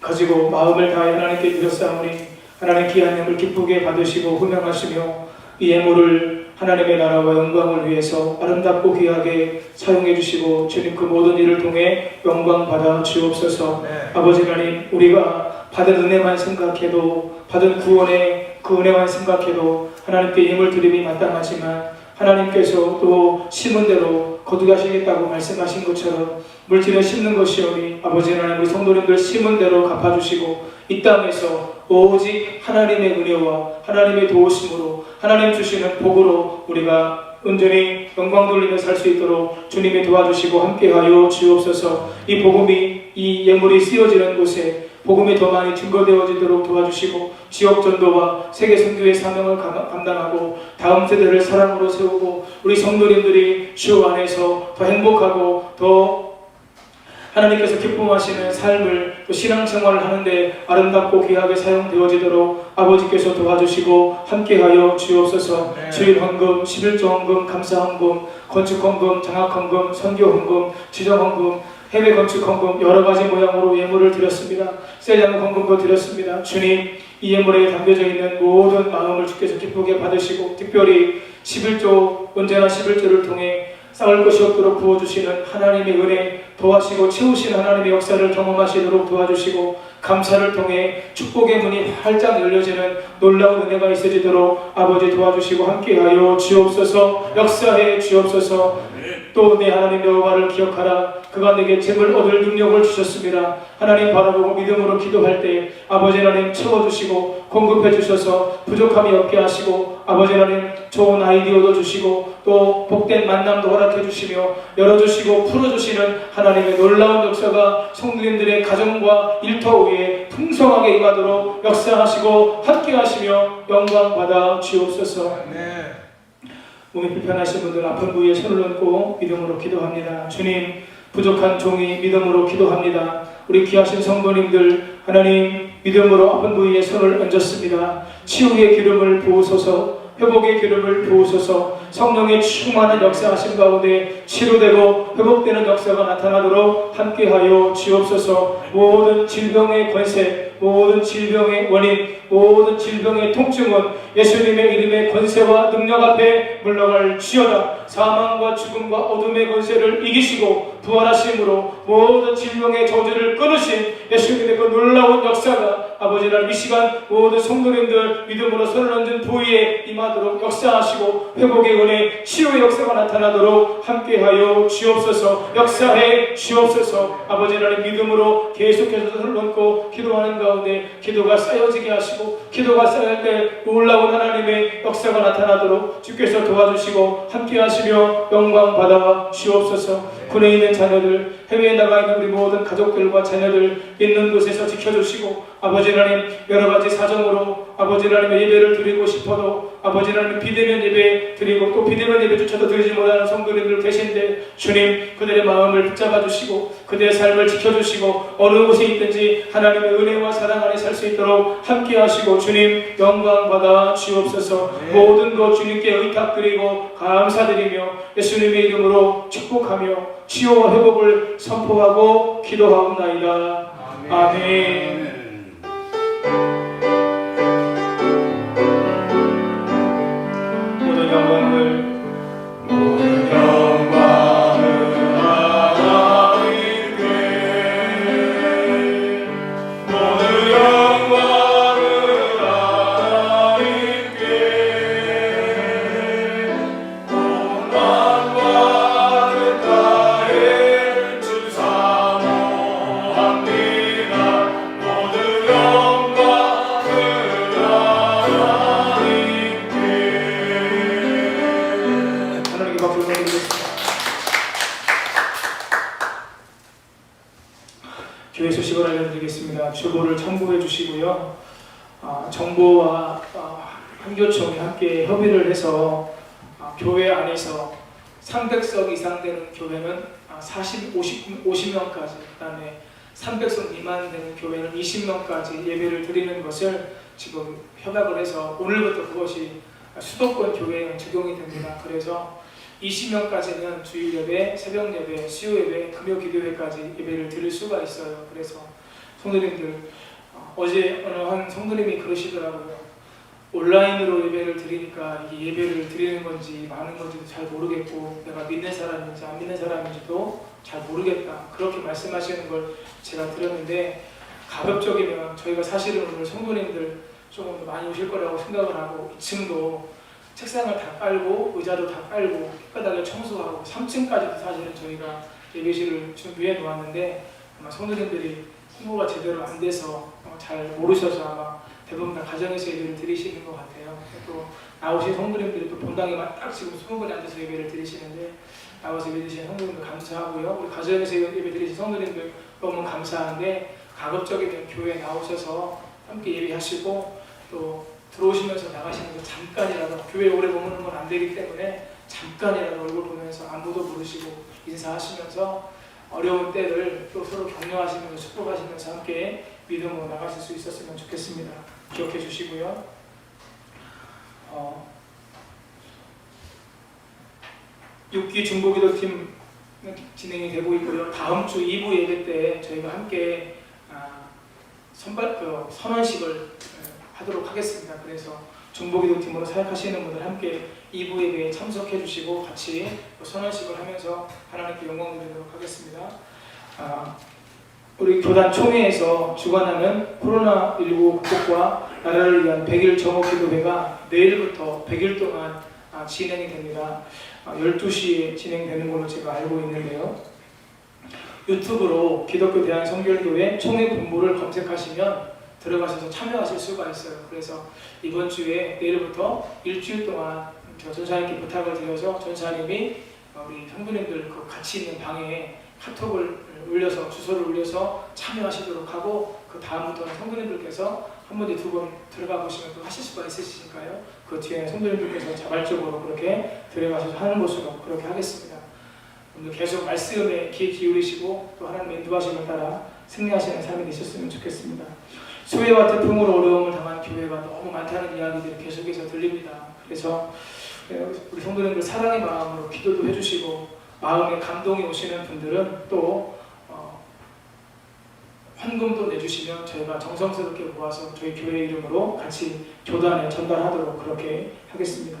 가지고 마음을 다해 하나님께 드렸사오니 하나님 귀한 예물 기쁘게 받으시고 훈명하시며 이 예물을 하나님의 나라와 영광을 위해서 아름답고 귀하게 사용해 주시고 주님 그 모든 일을 통해 영광 받아 주옵소서. 아버지 하나님, 우리가 받은 은혜만 생각해도 받은 구원의 그 은혜만 생각해도 하나님께 예물 드림이 마땅하지만 하나님께서 또 심은 대로 거두하시겠다고 말씀하신 것처럼 물질을 심는 것이오니 아버지 하나님, 우리 성도님들 심은 대로 갚아주시고 이 땅에서 오직 하나님의 은혜와 하나님의 도우심으로 하나님 주시는 복으로 우리가 온전히 영광 돌리며 살 수 있도록 주님이 도와주시고 함께하여 주옵소서. 이 복음이, 이 예물이 쓰여지는 곳에 복음이 더 많이 증거되어지도록 도와주시고 지역 전도와 세계 선교의 사명을 감당하고 다음 세대를 사랑으로 세우고 우리 성도님들이 주 안에서 더 행복하고 더 하나님께서 기뻐하시는 삶을 또 신앙생활을 하는데 아름답고 귀하게 사용되어지도록 아버지께서 도와주시고 함께하여 주옵소서. 주일 헌금, 11조 헌금, 감사 헌금, 건축 헌금, 장학 헌금, 선교 헌금, 지정 헌금, 해외 건축 헌금 여러 가지 모양으로 예물을 드렸습니다. 셀량 헌금도 드렸습니다. 주님, 이 예물에 담겨져 있는 모든 마음을 주께서 기쁘게 받으시고 특별히 11조, 언제나 11조를 통해 쌓을 것이 없도록 부어주시는 하나님의 은혜 도와주시고 채우신 하나님의 역사를 경험하시도록 도와주시고 감사를 통해 축복의 문이 활짝 열려지는 놀라운 은혜가 있어지도록 아버지 도와주시고 함께하여 주옵소서. 역사해 주옵소서. 또 내 하나님 여호와를 기억하라. 그가 내게 재물 얻을 능력을 주셨습니다. 하나님 바라보고 믿음으로 기도할 때 아버지 하나님 채워주시고 공급해 주셔서 부족함이 없게 하시고 아버지 하나님 좋은 아이디어도 주시고 또 복된 만남도 허락해 주시며 열어주시고 풀어주시는 하나님의 놀라운 역사가 성도님들의 가정과 일터 위에 풍성하게 임하도록 역사하시고 함께 하시며 영광 받아 주옵소서. 몸이 불편하신 분들 아픈 부위에 손을 얹고 믿음으로 기도합니다. 주님, 부족한 종이 믿음으로 기도합니다. 우리 귀하신 성도님들 하나님 믿음으로 아픈 부위에 손을 얹었습니다. 치유의 기름을 부으소서. 회복의 기름을 부으소서. 성령의 충만한 역사하심 가운데 치료되고 회복되는 역사가 나타나도록 함께하여 주옵소서. 모든 질병의 권세, 모든 질병의 원인, 모든 질병의 통증은 예수님의 이름의 권세와 능력 앞에 물러갈 지어다. 사망과 죽음과 어둠의 권세를 이기시고 부활하심으로 모든 질병의 저주를 끊으신 예수님의 그 놀라운 역사가 아버지 하나님 이 시간 모든 성도님들 믿음으로 손을 얹은 부위에 임하도록 역사하시고 회복의 은혜, 치유의 역사가 나타나도록 함께하여 주옵소서. 역사해 주옵소서. 아버지 하나님 믿음으로 계속해서 손을 얹고 기도하는 가운데 기도가 쌓여지게 하시고 기도가 쌓일 때 놀라운 하나님의 역사가 나타나도록 주께서 도와주시고 함께하시며 영광 받아 주옵소서. 군에 있는 자녀들, 해외에 나가 있는 우리 모든 가족들과 자녀들 있는 곳에서 지켜주시고 아버지 하나님 여러 가지 사정으로 아버지 하나님의 예배를 드리고 싶어도 아버지 하나님 비대면 예배 드리고 또 비대면 예배조차도 드리지 못하는 성도님들 계신데 주님 그들의 마음을 붙잡아 주시고 그들의 삶을 지켜주시고 어느 곳에 있든지 하나님의 은혜와 사랑 안에 살 수 있도록 함께 하시고 주님 영광 받아 주옵소서. 모든 것 주님께 의탁드리고 감사드리며 예수님의 이름으로 축복하며 치유와 회복을 선포하고 기도하옵나이다. 아멘. 모든 영광을 교회 소식을 알려드리겠습니다. 주보를 참고해 주시고요. 정보와 한교총이 함께 협의를 해서 교회 안에서 300석 이상 되는 교회는 50명까지, 그 다음에 300석 미만 되는 교회는 20명까지 예배를 드리는 것을 지금 협약을 해서 오늘부터 그것이 수도권 교회에 적용이 됩니다. 그래서 20명까지는 주일 예배, 새벽 예배, 수요 예배, 금요 기도회까지 예배를 드릴 수가 있어요. 그래서 성도님들, 어제 어느 한 성도님이 그러시더라고요. 온라인으로 예배를 드리니까 이게 예배를 드리는 건지 많은 건지도 잘 모르겠고 내가 믿는 사람인지 안 믿는 사람인지도 잘 모르겠다, 그렇게 말씀하시는 걸 제가 들었는데, 가급적이면 저희가 사실은 오늘 성도님들 조금 더 많이 오실 거라고 생각을 하고 2층도 책상을 다 깔고 의자도 다 깔고 흙바닥을 청소하고 3층까지도 사실은 저희가 예배실을 준비해 놓았는데, 아마 성도님들이 홍보가 제대로 안 돼서 잘 모르셔서 아마 대부분 다 가정에서 예배를 드리시는 것 같아요. 또 나오신 성도님들이 또 본당에 딱 지금 20분이 앉아서 예배를 드리시는데, 나와서 예배 드리시는 성도님들 감사하고요. 우리 가정에서 예배 드리신 성도님들 너무 감사한데, 가급적이면 교회에 나오셔서 함께 예배하시고 또 들어오시면서 나가시는 거 잠깐이라도, 교회에 오래 머무는 건 안 되기 때문에 잠깐이라도 얼굴 보면서 안부도 부르시고 인사하시면서 어려운 때를 또 서로 격려하시면서 축복하시면서 함께 믿음으로 나가실 수 있었으면 좋겠습니다. 기억해 주시고요. 6기 중보기도팀 진행이 되고 있고요. 다음 주 2부 예배 때 저희가 함께 선언식을 하도록 하겠습니다. 그래서 중보기도팀으로 사역하시는 분들 함께 2부 예배에 참석해 주시고 같이 선언식을 하면서 하나님께 영광 드리도록 하겠습니다. 우리 교단 총회에서 주관하는 코로나19 극복과 나라를 위한 100일 정오기도회가 내일부터 100일 동안 진행이 됩니다. 12시에 진행되는 걸로 제가 알고 있는데요. 유튜브로 기독교 대한성결교회 총회 본부를 검색하시면 들어가셔서 참여하실 수가 있어요. 그래서 이번 주에 내일부터 일주일 동안 전사님께 부탁을 드려서 전사님이 우리 성도님들 그 같이 있는 방에 카톡을 올려서 주소를 올려서 참여하시도록 하고, 그 다음부터는 성도님들께서 한 번에 두 번 들어가 보시면 또 하실 수가 있으시니까요. 그 뒤에 성도님들께서 자발적으로 그렇게 들어가셔서 하는 것으로 그렇게 하겠습니다. 오늘 계속 말씀에 귀 기울이시고 또 하나님의 인도하심을 따라 승리하시는 삶이 되셨으면 좋겠습니다. 수해와 태풍으로 어려움을 당한 교회가 너무 많다는 이야기들이 계속해서 들립니다. 그래서 우리 성도님들 사랑의 마음으로 기도도 해주시고 마음에 감동이 오시는 분들은 또 헌금도 내주시면 저희가 정성스럽게 모아서 저희 교회 이름으로 같이 교단에 전달하도록 그렇게 하겠습니다.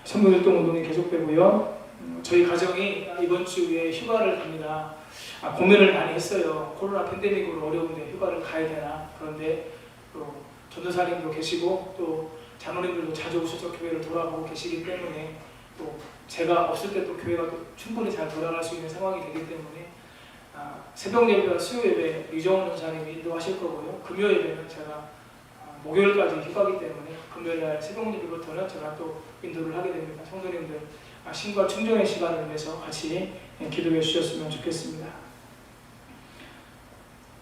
성도일동 운동이 계속되고요. 저희 가정이 이번 주에 휴가를 갑니다. 고민을 많이 했어요. 코로나 팬데믹으로 어려운데 휴가를 가야 되나. 그런데 또 전도사님도 계시고 또 장로님들도 자주 오셔서 교회를 돌아보고 계시기 때문에, 또 제가 없을 때 또 교회가 또 충분히 잘 돌아갈 수 있는 상황이 되기 때문에 새벽 예배와 수요 예배 유정훈 전사님이 인도하실 거고요. 금요 예배는 제가 목요일까지 휴가기 때문에 금요일날 새벽 예배부터는 제가 또 인도를 하게 됩니다. 성도님들 신과 충전의 시간을 위해서 같이 기도해 주셨으면 좋겠습니다.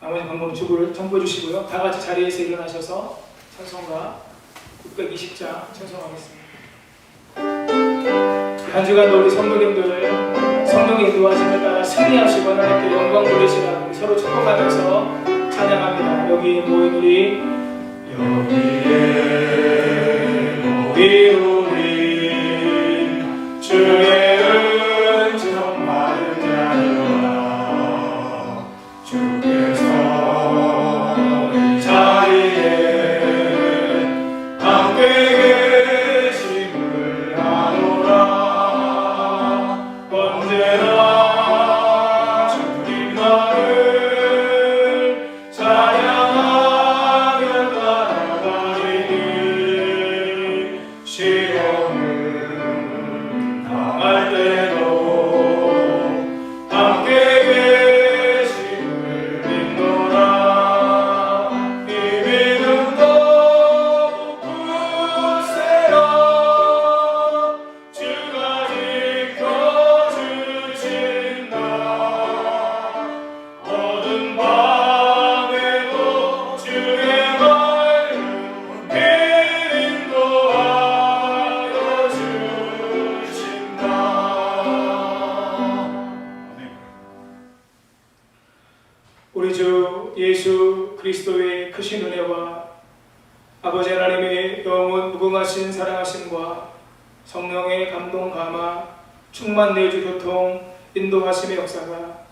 나머지 방법 주부를 참고해 주시고요. 다 같이 자리에서 일어나셔서 찬송가 620장 찬송하겠습니다. 한 주간도 우리 성도님들을 성령의 인도하심을 따라 승리하시고 하나님께 영광 돌리시라 우리 서로 축복하면서 찬양합니다. 여기 모인 우리 주의 은총 많은 자들아 주께서 이 자리에 함께 계심을 아노라. 언제나 주님만을 찬양하며 따라가리니 시험을 당할 때도 함께 계심을 우리 주 예수 그리스도의 크신 은혜와 아버지 하나님의 영원 무궁하신 사랑하심과 성령의 감동 감화 충만 내주 교통 인도하심의 역사가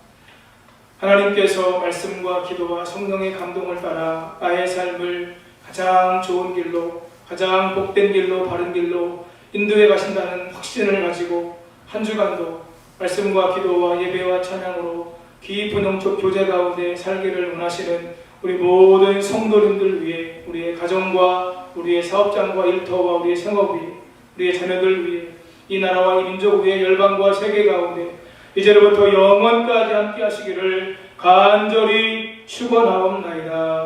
하나님께서 말씀과 기도와 성령의 감동을 따라 나의 삶을 가장 좋은 길로, 가장 복된 길로, 바른 길로 인도해 가신다는 확신을 가지고 한 주간도 말씀과 기도와 예배와 찬양으로 깊은 영적 교제 가운데 살기를 원하시는 우리 모든 성도님들 위해, 우리의 가정과 우리의 사업장과 일터와 우리의 생업 위해, 우리의 자녀들 위해, 이 나라와 이 민족 위해, 열방과 세계 가운데 이제로부터 영원까지 함께 하시기를 간절히 축원하옵나이다.